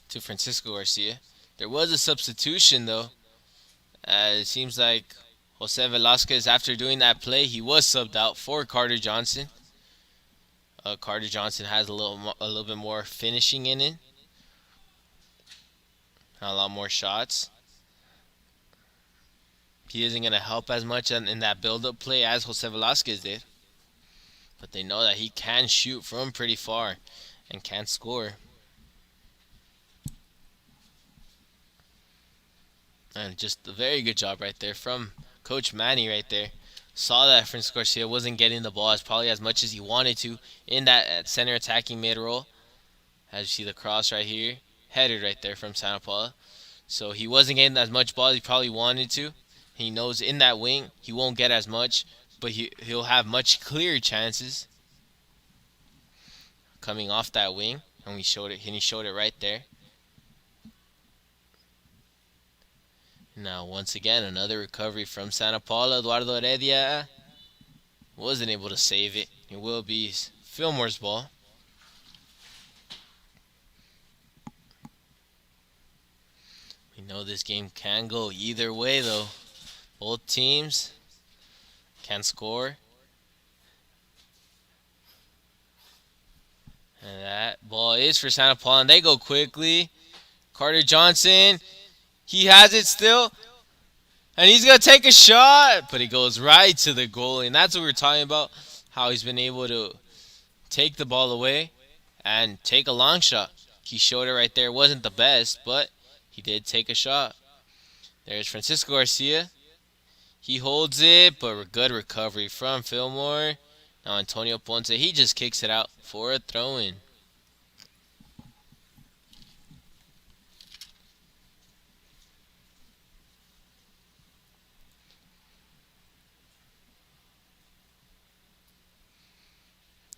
to Francisco Garcia. There was a substitution though. It seems like Jose Velasquez, after doing that play, he was subbed out for Carter Johnson. Carter Johnson has a little bit more finishing in it. A lot more shots. He isn't going to help as much in that build-up play as Jose Velasquez did. But they know that he can shoot from pretty far and can score. And just a very good job right there from Coach Manny right there. Saw that Francisco Garcia wasn't getting the ball probably as much as he wanted to in that center attacking mid role. As you see the cross right here, headed right there from Santa Paula. So he wasn't getting as much ball as he probably wanted to. He knows in that wing he won't get as much, but he'll have much clearer chances coming off that wing. And he showed it right there. Now, once again, another recovery from Santa Paula. Eduardo Heredia wasn't able to save it. It will be Fillmore's ball. We know this game can go either way, though. Both teams can score. And that ball is for Santa Paula, and they go quickly. Carter Johnson. He has it still. And he's going to take a shot. But he goes right to the goalie. And that's what we're talking about. How he's been able to take the ball away and take a long shot. He showed it right there. It wasn't the best, but he did take a shot. There's Francisco Garcia. He holds it, but a good recovery from Fillmore. Now Antonio Ponce, he just kicks it out for a throw-in.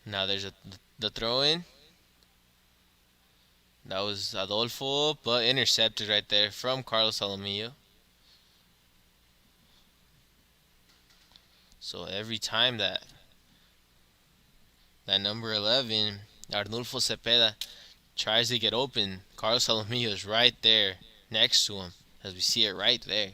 Now there's the throw-in. That was Adolfo, but intercepted right there from Carlos Alamillo. So every time that number 11, Arnulfo Cepeda, tries to get open, Carlos Alamillo is right there next to him, as we see it right there.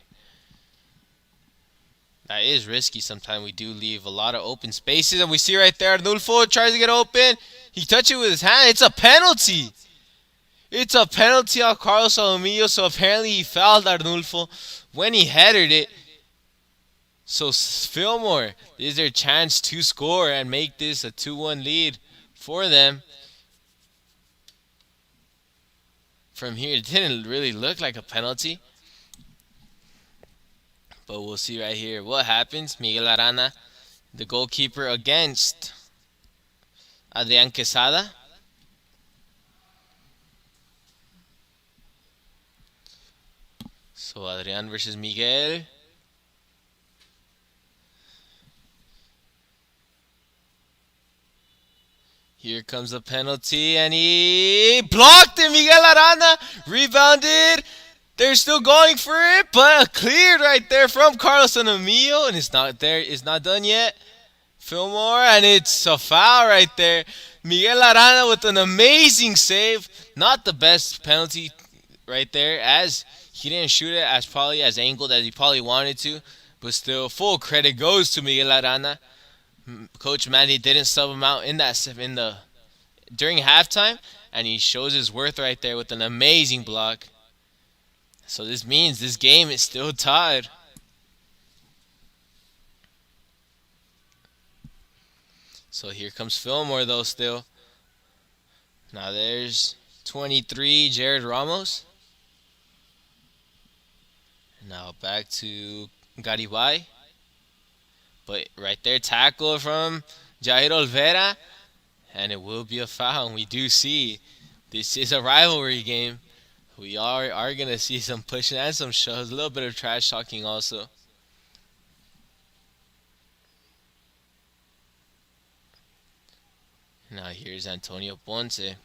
That is risky. Sometimes we do leave a lot of open spaces. And we see right there, Arnulfo tries to get open. He touches it with his hand. It's a penalty. It's a penalty on Carlos Alamillo. So apparently he fouled Arnulfo when he headed it. So Fillmore, this is their chance to score and make this a 2-1 lead for them. From here, it didn't really look like a penalty. But we'll see right here what happens. Miguel Arana, the goalkeeper, against Adrian Quesada. So Adrian versus Miguel. Here comes the penalty, and he blocked it. Miguel Arana rebounded. They're still going for it, but cleared right there from Carlos Alamillo, and it's not there. It's not done yet. Fillmore, and it's a foul right there. Miguel Arana with an amazing save. Not the best penalty right there, as he didn't shoot it as angled as he probably wanted to, but still full credit goes to Miguel Arana. Coach Manny didn't sub him out during halftime, and he shows his worth right there with an amazing block. So this means this game is still tied. So here comes Fillmore though still. Now there's 23, Jared Ramos. Now back to Garibay. But right there, tackle from Jair Olvera, and it will be a foul. And we do see this is a rivalry game. We are going to see some pushing and some shoves, a little bit of trash talking also. Now here's Antonio Ponce.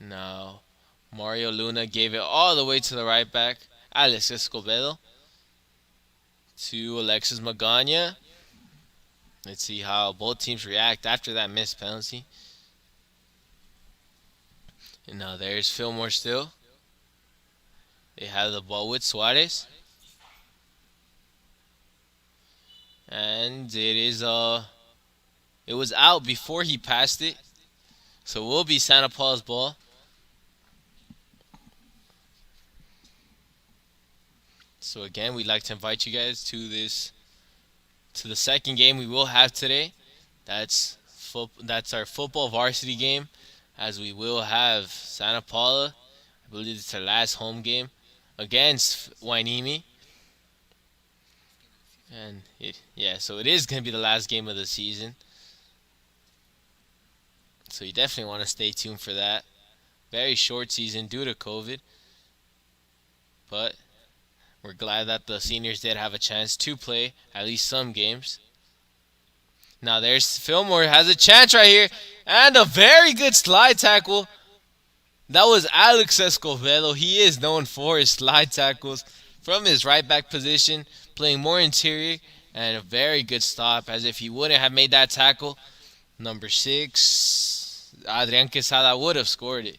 Now Mario Luna gave it all the way to the right back. Alex Escobedo to Alexis Magana. Let's see how both teams react after that missed penalty. And now there's Fillmore still. They have the ball with Suarez. And it was out before he passed it. So it will be Santa Paula's ball. So again, we'd like to invite you guys to the second game we will have today. That's our football varsity game, as we will have Santa Paula. I believe it's our last home game against Wainimi. And so it is going to be the last game of the season. So you definitely want to stay tuned for that. Very short season due to COVID. But we're glad that the seniors did have a chance to play at least some games. Now there's Fillmore has a chance right here. And a very good slide tackle. That was Alex Escobedo. He is known for his slide tackles from his right back position, playing more interior, and a very good stop, as if he wouldn't have made that tackle. Number 6, Adrian Quesada would have scored it.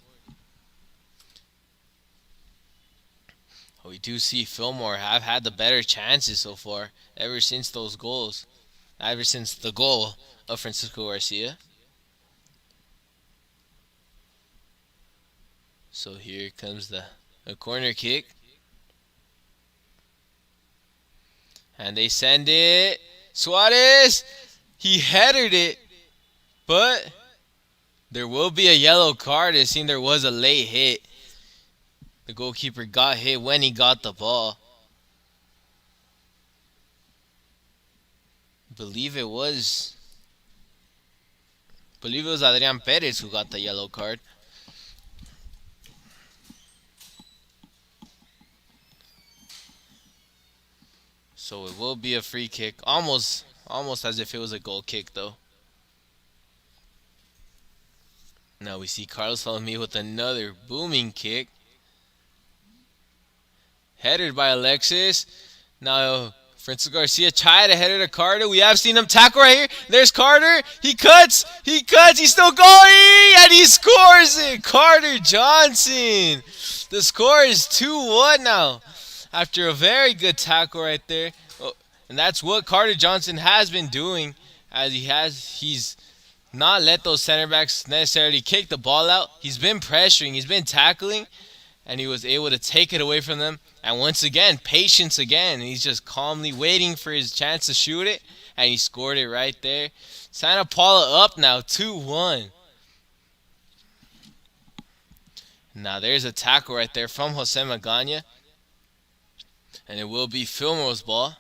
We do see Fillmore have had the better chances so far ever since those goals. Ever since the goal of Francisco Garcia. So here comes a corner kick. And they send it. Suarez! He headed it. But there will be a yellow card. It seemed there was a late hit. The goalkeeper got hit when he got the ball. I believe it was Adrian Perez who got the yellow card. So it will be a free kick. Almost as if it was a goal kick though. Now we see Carlos Salami with another booming kick. Headed by Alexis. Now Francisco Garcia tried to header to Carter. We have seen him tackle right here. There's Carter. He cuts. He's still going. And he scores it. Carter Johnson. The score is 2-1 now. After a very good tackle right there. Oh, and that's what Carter Johnson has been doing. As he's not let those center backs necessarily kick the ball out. He's been pressuring. He's been tackling. And he was able to take it away from them. And once again, patience again. He's just calmly waiting for his chance to shoot it. And he scored it right there. Santa Paula up now, 2-1. Now there's a tackle right there from Jose Magana. And it will be Fillmore's ball.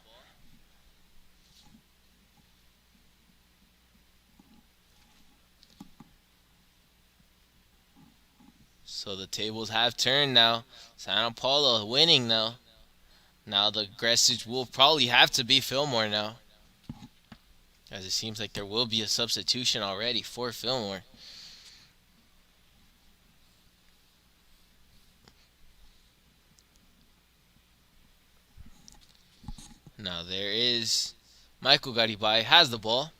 So the tables have turned now. Santa Paula winning now. Now the aggressors will probably have to be Fillmore now. As it seems like there will be a substitution already for Fillmore. Now there is Michael Garibay has the ball.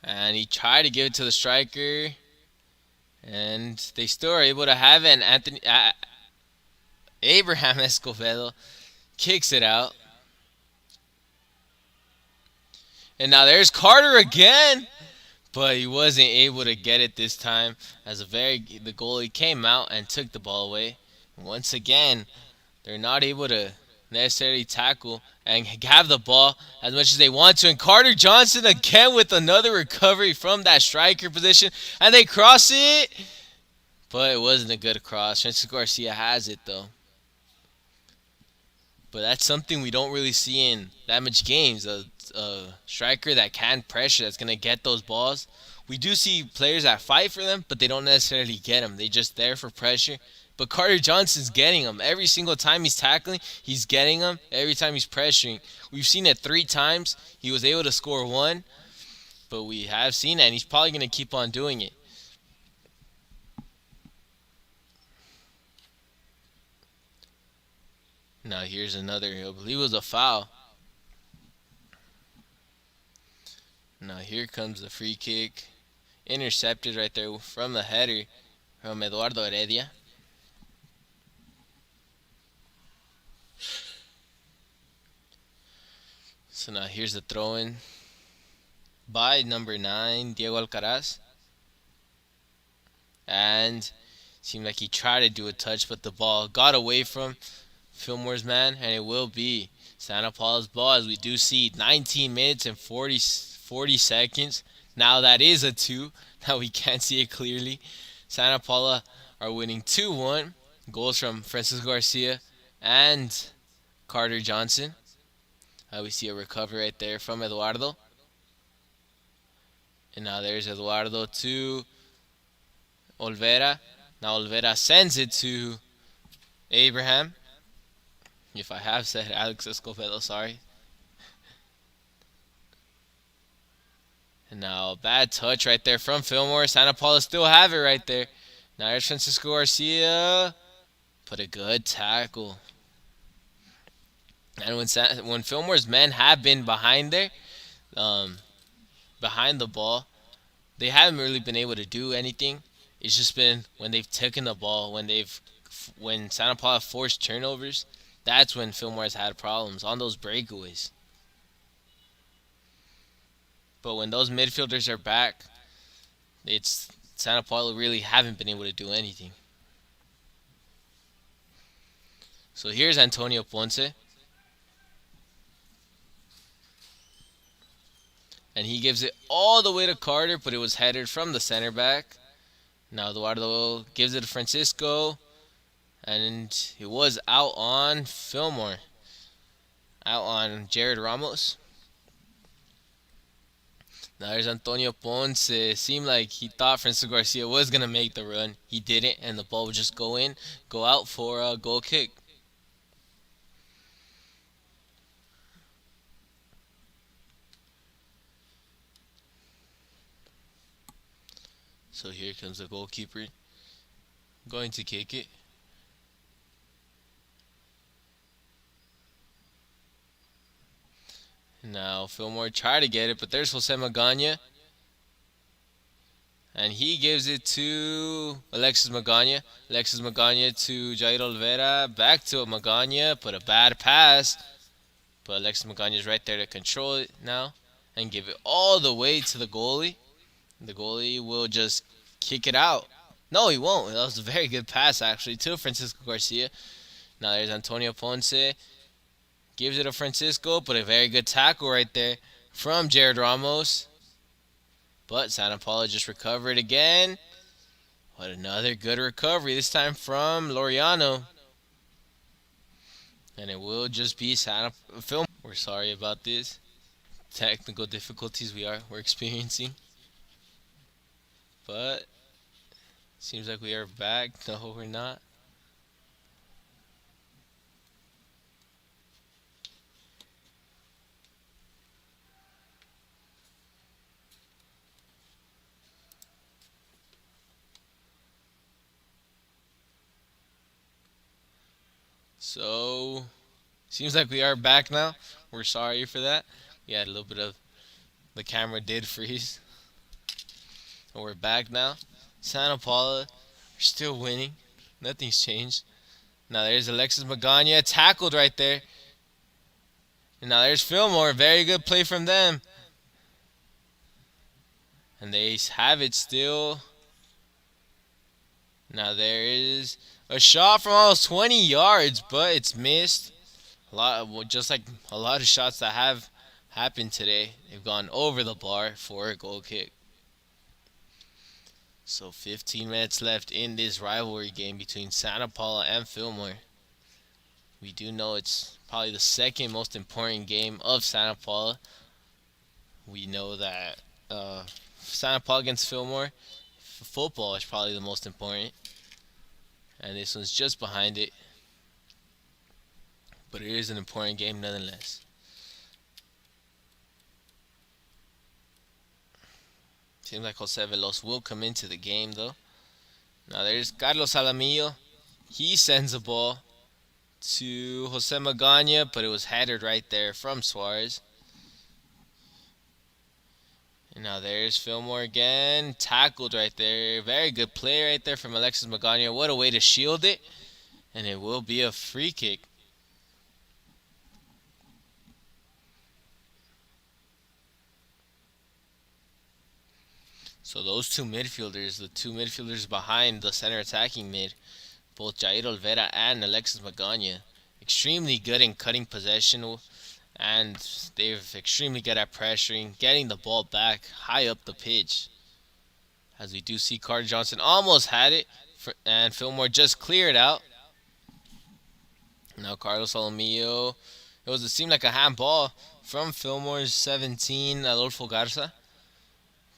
And he tried to give it to the striker. And they still are able to have it. And Abraham Escobedo kicks it out. And now there's Carter again. But he wasn't able to get it this time. The goalie came out and took the ball away. Once again, they're not able to necessarily tackle and have the ball as much as they want to. And Carter Johnson again with another recovery from that striker position. And they cross it. But it wasn't a good cross. Francisco Garcia has it though. But that's something we don't really see in that much games. A striker that can pressure, that's going to get those balls. We do see players that fight for them, but they don't necessarily get them. They just there for pressure. But Carter Johnson's getting them. Every single time he's tackling, he's getting them. Every time he's pressuring. We've seen it 3 times. He was able to score one, but we have seen it, and he's probably going to keep on doing it. Now here's another, I believe it was a foul. Now here comes the free kick. Intercepted right there from the header from Eduardo Heredia. So now here's the throw-in by number 9, Diego Alcaraz. And seemed like he tried to do a touch, but the ball got away from Fillmore's man, and it will be Santa Paula's ball, as we do see 19 minutes and 40 seconds. Now that is a 2. Now we can't see it clearly. Santa Paula are winning 2-1. Goals from Francisco Garcia and Carter Johnson. We see a recovery right there from Eduardo. And now there's Eduardo to Olvera. Now Olvera sends it to Abraham. If I have said Alex Escobedo, sorry. And now bad touch right there from Fillmore. Santa Paula still have it right there. Now there's Francisco Garcia. Put a good tackle. And when Fillmore's men have been behind there, behind the ball, they haven't really been able to do anything. It's just been when they've taken the ball, when Santa Paula forced turnovers, that's when Fillmore has had problems on those breakaways. But when those midfielders are back, it's Santa Paula really haven't been able to do anything. So here's Antonio Ponce. And he gives it all the way to Carter, but it was headed from the center back. Now Eduardo gives it to Francisco. And it was out on Fillmore. Out on Jared Ramos. Now there's Antonio Ponce. It seemed like he thought Francisco Garcia was going to make the run. He didn't, and the ball would just go out for a goal kick. So here comes the goalkeeper going to kick it. Now Fillmore tried to get it, but there's Jose Magana. And he gives it to Alexis Magana. Alexis Magana to Jair Olvera. Back to Magana. Put a bad pass. But Alexis Magana is right there to control it now. And give it all the way to the goalie. The goalie will just kick it out. No, he won't. That was a very good pass, actually, to Francisco Garcia. Now there's Antonio Ponce. Gives it to Francisco, but a very good tackle right there from Jared Ramos. But Santa Paula just recovered again. What another good recovery, this time from Laureano. And it will just be Fillmore. We're sorry about this technical difficulties we're experiencing. But seems like we are back. No, we're not. So, seems like we are back now. We're sorry for that. We had a little bit of, the camera did freeze. And we're back now. Santa Paula are still winning. Nothing's changed. Now there's Alexis Magana, tackled right there. And now there's Fillmore. Very good play from them. And they have it still. Now there is a shot from almost 20 yards, but it's missed. Just like a lot of shots that have happened today, they've gone over the bar for a goal kick. So 15 minutes left in this rivalry game between Santa Paula and Fillmore. We do know it's probably the second most important game of Santa Paula. We know that Santa Paula against Fillmore, football is probably the most important. And this one's just behind it. But it is an important game nonetheless. Seems like Jose Veloz will come into the game though. Now there's Carlos Alamillo. He sends a ball to Jose Magana, but it was headed right there from Suarez. And now there's Fillmore again. Tackled right there. Very good play right there from Alexis Magana. What a way to shield it. And it will be a free kick. So those two midfielders, the two midfielders behind the center attacking mid, both Jair Olvera and Alexis Magana, extremely good in cutting possession, and they're extremely good at pressuring, getting the ball back high up the pitch. As we do see Carter Johnson almost had it, and Fillmore just cleared out. Now Carlos Alamillo, it seemed like a handball from Fillmore's 17, Adolfo Garza.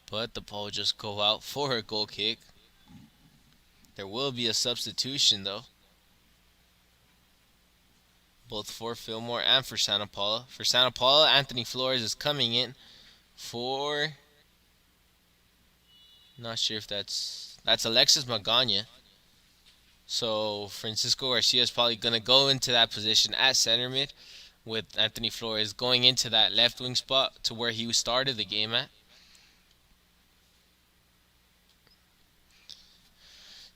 But the ball will just go out for a goal kick. There will be a substitution though, both for Fillmore and for Santa Paula. For Santa Paula, Anthony Flores is coming in for, not sure if that's Alexis Magana. So Francisco Garcia is probably going to go into that position at center mid, with Anthony Flores going into that left wing spot to where he started the game at.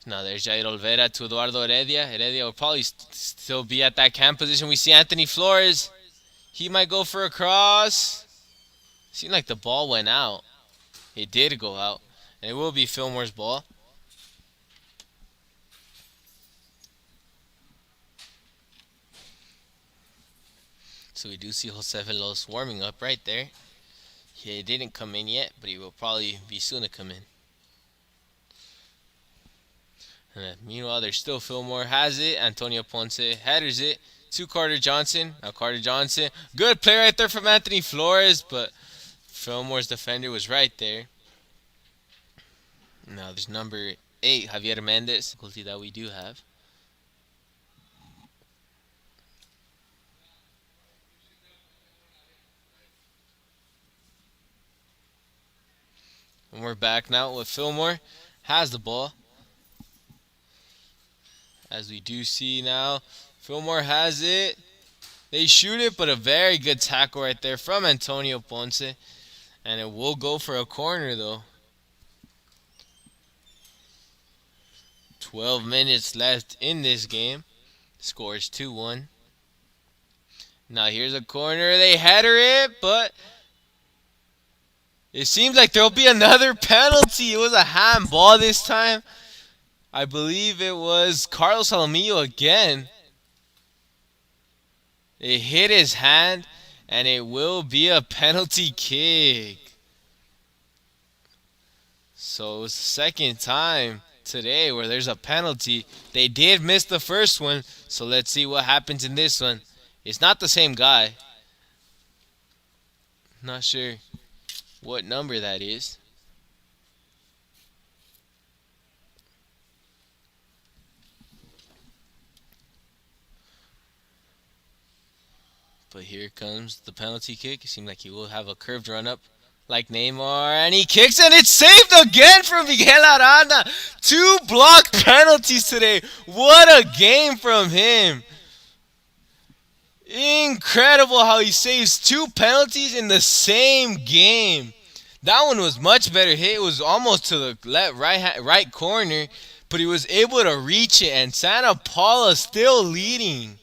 Now there's Jair Olvera to Eduardo Heredia. Heredia will probably still be at that cam position. We see Anthony Flores. He might go for a cross. Seemed like the ball went out. It did go out. And it will be Fillmore's ball. So we do see Jose Veloz warming up right there. He didn't come in yet, but he will probably be soon to come in. And meanwhile, there's still Fillmore has it. Antonio Ponce headers it to Carter Johnson. Now Carter Johnson, good play right there from Anthony Flores, but Fillmore's defender was right there. Now there's number 8, Javier Mendez. Difficulty that we do have. And we're back now with Fillmore has the ball. As we do see now, Fillmore has it. They shoot it, but a very good tackle right there from Antonio Ponce. And it will go for a corner, though. 12 minutes left in this game. Score is 2-1. Now here's a corner. They header it, but it seems like there'll be another penalty. It was a handball this time. I believe it was Carlos Alamillo again. It hit his hand, and it will be a penalty kick. So it was the second time today where there's a penalty. They did miss the first one, so let's see what happens in this one. It's not the same guy. Not sure what number that is. But here comes the penalty kick. It seemed like he will have a curved run up like Neymar. And he kicks, and it's saved again from Miguel Arana. 2 blocked penalties today. What a game from him. Incredible how he saves 2 penalties in the same game. That one was much better hit. It was almost to the right corner, but he was able to reach it, and Santa Paula still leading.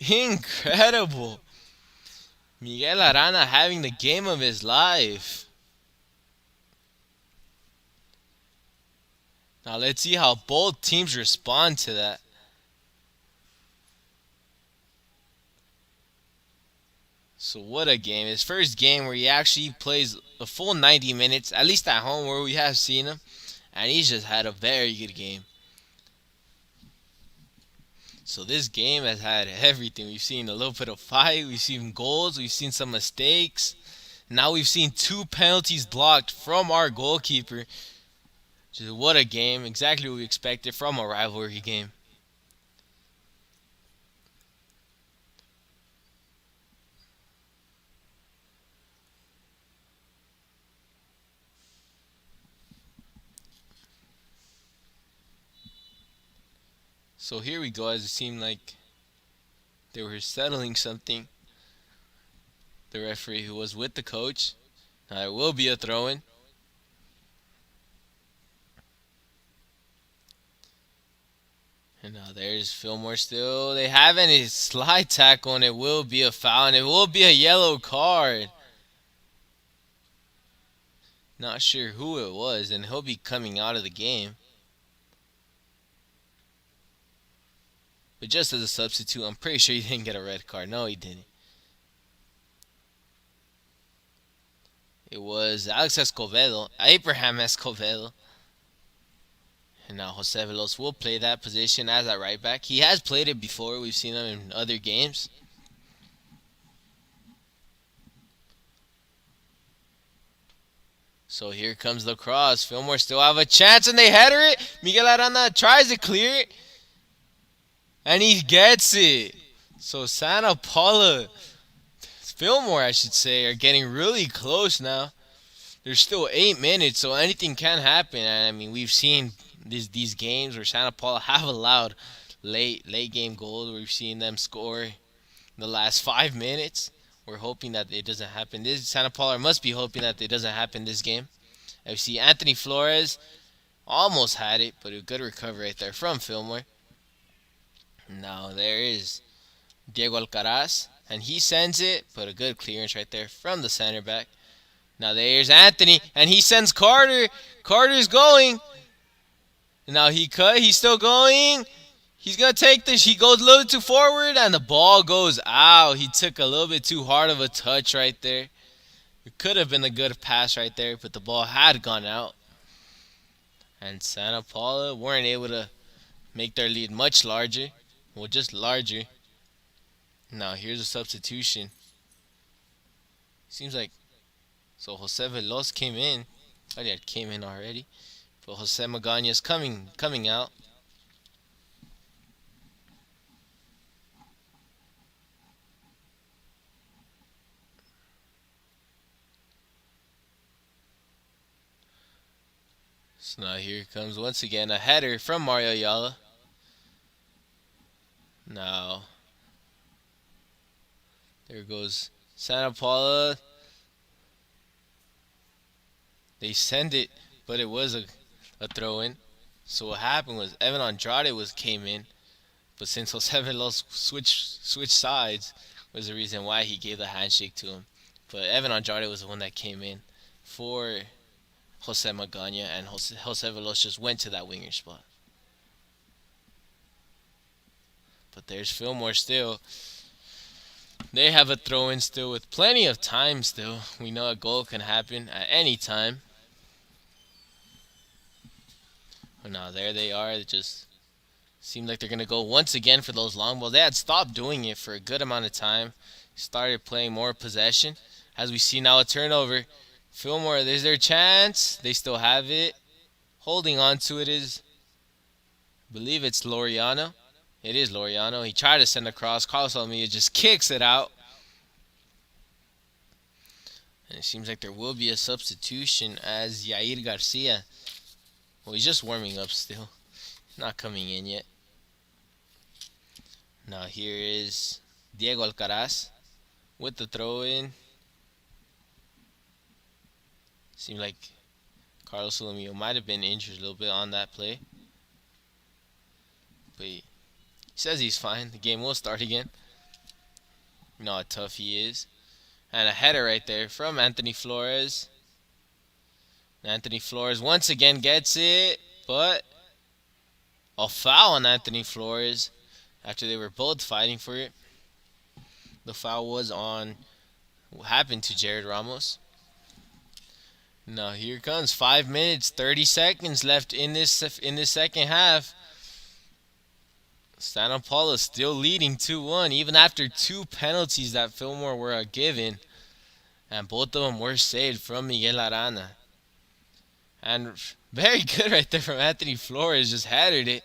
Incredible. Miguel Arana having the game of his life. Now let's see how both teams respond to that. So what a game. His first game where he actually plays a full 90 minutes, at least at home where we have seen him. And he's just had a very good game. So this game has had everything. We've seen a little bit of fight. We've seen goals. We've seen some mistakes. Now we've seen 2 penalties blocked from our goalkeeper. Just what a game. Exactly what we expected from a rivalry game. So here we go, as it seemed like they were settling something. The referee who was with the coach. Now there will be a throw-in. And now there's Fillmore still. They haven't. A slide tackle, and it will be a foul, and it will be a yellow card. Not sure who it was, and he'll be coming out of the game. But just as a substitute, I'm pretty sure he didn't get a red card. No, he didn't. It was Alex Escobedo, Abraham Escobedo. And now Jose Veloz will play that position as that right back. He has played it before. We've seen him in other games. So here comes the cross. Fillmore still have a chance, and they header it. Miguel Arana tries to clear it, and he gets it. So Santa Paula, Fillmore I should say, are getting really close now. There's still 8 minutes, so anything can happen. And I mean, we've seen these games where Santa Paula have allowed late game goals. We've seen them score in the last 5 minutes. We're hoping that it doesn't happen. This Santa Paula must be hoping that it doesn't happen this game. And we see Anthony Flores almost had it, but a good recovery right there from Fillmore. Now there is Diego Alcaraz, and he sends it, but a good clearance right there from the center back. Now there's Anthony, and he sends Carter. Carter's going. Now he's still going. He's going to take this. He goes a little too forward, and the ball goes out. He took a little bit too hard of a touch right there. It could have been a good pass right there, but the ball had gone out. And Santa Paula weren't able to make their lead much larger. Well, just larger. Now here's a substitution. Seems like so Jose Veloz came in. I thought he came in already. But Jose Magaña's coming out. So now here comes once again a header from Mario Ayala. Now there goes Santa Paula. They send it, but it was a throw-in. So what happened was Evan Andrade came in, but since Jose Veloz switched sides was the reason why he gave the handshake to him. But Evan Andrade was the one that came in for Jose Magaña, and Jose Veloz just went to that winger spot. But there's Fillmore still. They have a throw-in still with plenty of time still. We know a goal can happen at any time. But now there they are. It just seemed like they're going to go once again for those long balls. They had stopped doing it for a good amount of time. Started playing more possession. As we see now a turnover. Fillmore, there's their chance. They still have it. Holding on to it is, I believe it's Laureano. It is Laureano. He tried to send across. Carlos Almeida just kicks it out. And it seems like there will be a substitution as Yair Garcia. Well, he's just warming up still. Not coming in yet. Now here is Diego Alcaraz with the throw-in. Seems like Carlos Solomio might have been injured a little bit on that play. But he says he's fine. The game will start again. You know how tough he is. And a header right there from Anthony Flores. Anthony Flores once again gets it, but a foul on Anthony Flores after they were both fighting for it. The foul was on what happened to Jared Ramos. Now here comes 5 minutes, 30 seconds left in this second half. Santa Paula still leading 2-1, even after 2 penalties that Fillmore were given. And both of them were saved from Miguel Arana. And very good right there from Anthony Flores, just headed it.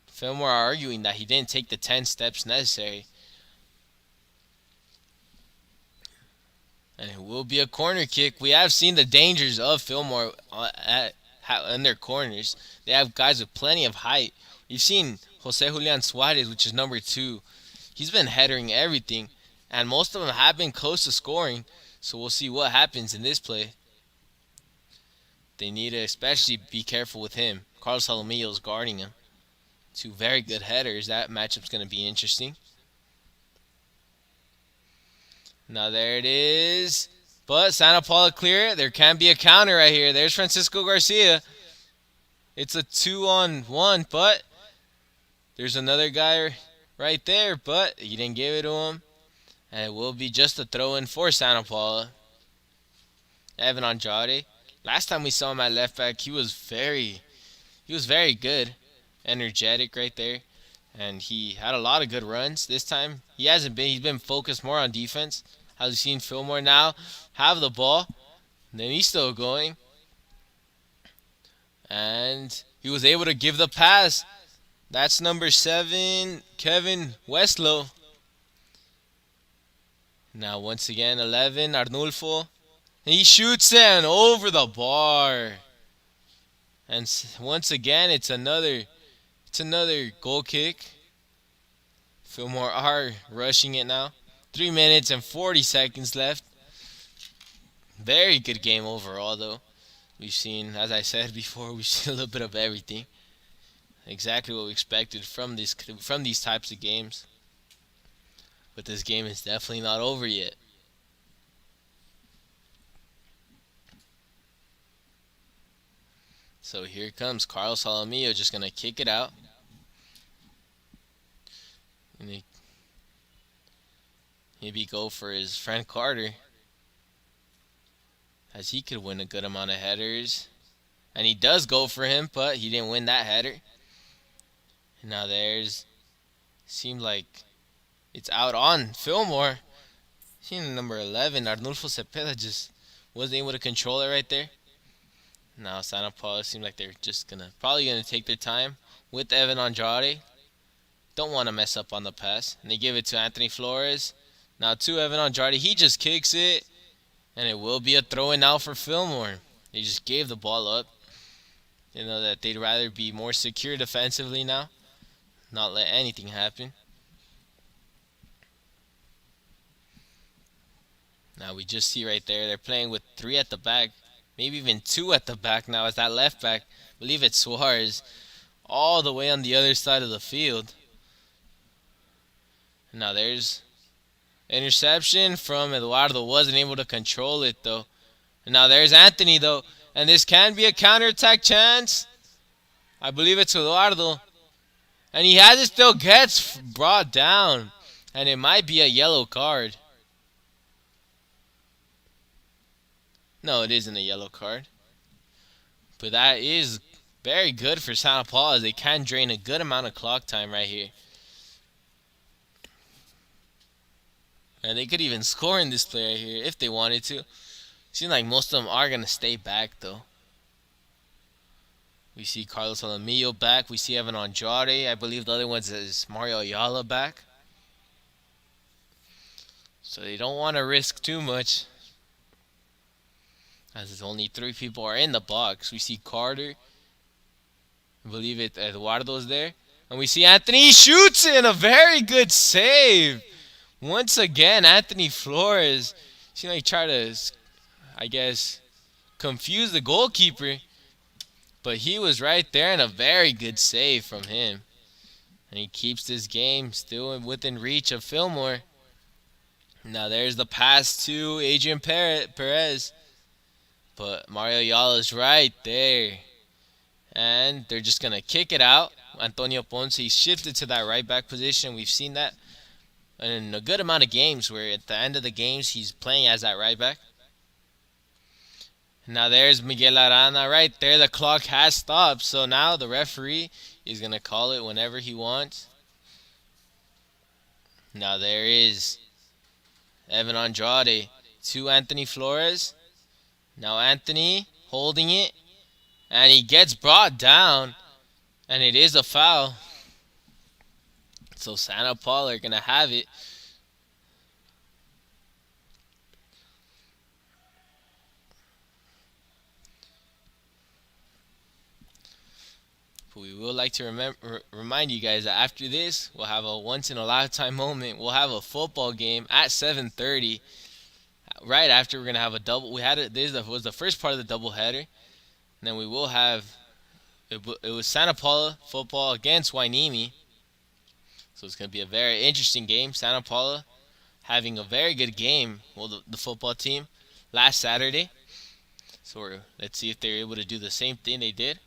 Fillmore arguing that he didn't take the 10 steps necessary. And it will be a corner kick. We have seen the dangers of Fillmore in their corners. They have guys with plenty of height. You've seen Jose Julian Suarez, which is number 2. He's been headering everything, and most of them have been close to scoring. So we'll see what happens in this play. They need to especially be careful with him. Carlos Jaramillo's guarding him. 2 very good headers. That matchup's going to be interesting. Now there it is. But Santa Paula clear. There can be a counter right here. There's Francisco Garcia. It's a 2-on-1, but there's another guy right there, but he didn't give it to him. And it will be just a throw-in for Santa Paula. Evan Andrade. Last time we saw him at left back, he was very good. Energetic right there. And he had a lot of good runs. This time, he hasn't been. He's been focused more on defense. Has seen Fillmore now have the ball. And then he's still going. And he was able to give the pass. That's number 7, Kevin Westlow. Now once again, 11, Arnulfo. And he shoots it over the bar. And once again, it's another goal kick. Fillmore are rushing it now. 3 minutes and 40 seconds left. Very good game overall, though. We've seen, as I said before, we've seen a little bit of everything. Exactly what we expected from these types of games. But this game is definitely not over yet. So here comes Carlos Jaramillo, just going to kick it out. And maybe go for his friend Carter, as he could win a good amount of headers. And he does go for him, but he didn't win that header. And now seemed like it's out on Fillmore. Seeing number 11, Arnulfo Cepeda, just wasn't able to control it right there. Now Santa Paula seems like they're just probably gonna take their time with Evan Andrade. Don't want to mess up on the pass. And they give it to Anthony Flores. Now to Evan Andrade, he just kicks it. And it will be a throw-in now for Fillmore. They just gave the ball up. You know that they'd rather be more secure defensively now. Not let anything happen. Now we just see right there, they're playing with 3 at the back. Maybe even 2 at the back now as that left back. I believe it's Suarez. All the way on the other side of the field. Now there's interception from Eduardo. Wasn't able to control it though. And now there's Anthony though. And this can be a counterattack chance. I believe it's Eduardo. And he has it, still gets brought down. And it might be a yellow card. No, it isn't a yellow card. But that is very good for Santa Paula, as they can drain a good amount of clock time right here. And they could even score in this play right here if they wanted to. Seems like most of them are going to stay back though. We see Carlos Jaramillo back. We see Evan Andrade. I believe the other one is Mario Ayala back. So they don't want to risk too much, as it's only 3 people are in the box. We see Carter. I believe it. Eduardo's there. And we see Anthony shoots in a very good save. Once again, Anthony Flores. Seems like try to, I guess, confuse the goalkeeper. But he was right there, and a very good save from him. And he keeps this game still within reach of Fillmore. Now there's the pass to Adrian Perez. But Mario Ayala is right there. And they're just going to kick it out. Antonio Ponce shifted to that right back position. We've seen that in a good amount of games, where at the end of the games he's playing as that right back. Now there's Miguel Arana right there. The clock has stopped. So now the referee, He's going to call it whenever he wants. Now there is Evan Andrade to Anthony Flores. Now Anthony holding it. And he gets brought down. And it is a foul. So Santa Paula are going to have it. But we would like to remind you guys that after this, we'll have a once-in-a-lifetime moment. We'll have a football game at 7:30. Right after, we're going to have a double. This was the first part of the doubleheader. And then we will have, it was Santa Paula football against Wainimi. So it's going to be a very interesting game. Santa Paula having a very good game, well, the football team, last Saturday. So let's see if they're able to do the same thing they did.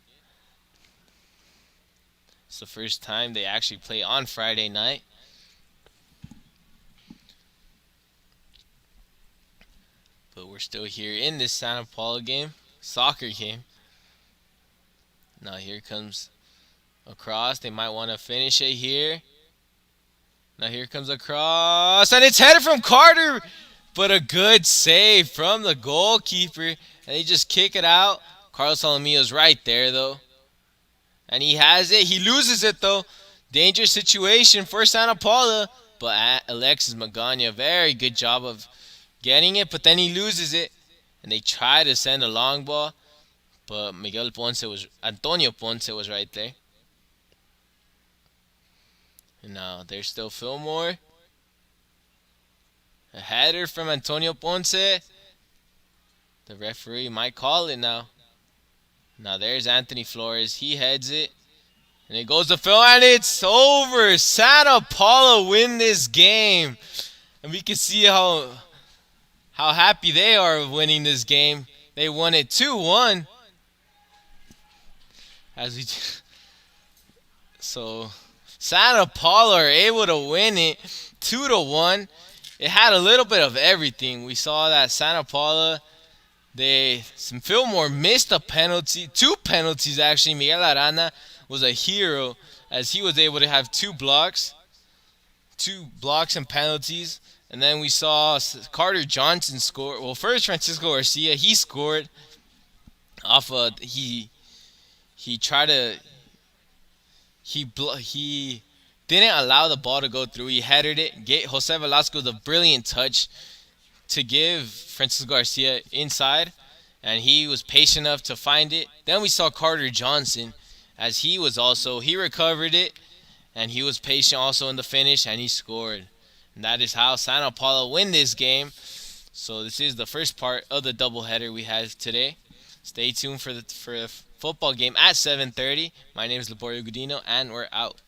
It's the first time they actually play on Friday night. But we're still here in this Santa Paula game, soccer game. Now here comes across. They might want to finish it here. Now here comes a cross, and it's headed from Carter, but a good save from the goalkeeper, and they just kick it out. Carlos Solomillo's right there, though, and he has it. He loses it, though. Dangerous situation for Santa Paula, but Alexis Magana, very good job of getting it, but then he loses it, and they try to send a long ball, but Antonio Ponce was right there. And now there's still Fillmore. A header from Antonio Ponce. The referee might call it now. Now there's Anthony Flores. He heads it. And it goes to Fillmore, and it's over. Santa Paula win this game. And we can see how happy they are of winning this game. They won it 2-1. So Santa Paula are able to win it 2-1. It had a little bit of everything. We saw that Santa Paula, Fillmore missed a penalty, 2 penalties actually. Miguel Arana was a hero as he was able to have 2 blocks and penalties. And then we saw Carter Johnson score. Well, first Francisco Garcia, he scored off of he didn't allow the ball to go through. He headed it. Jose Velasco with a brilliant touch to give Francisco Garcia inside, and he was patient enough to find it. Then we saw Carter Johnson as he recovered it, and he was patient also in the finish, and he scored. And that is how Santa Paula win this game. So this is the first part of the doubleheader we have today. Stay tuned for the football game at 7:30. My name is Laborio Gudino, and we're out.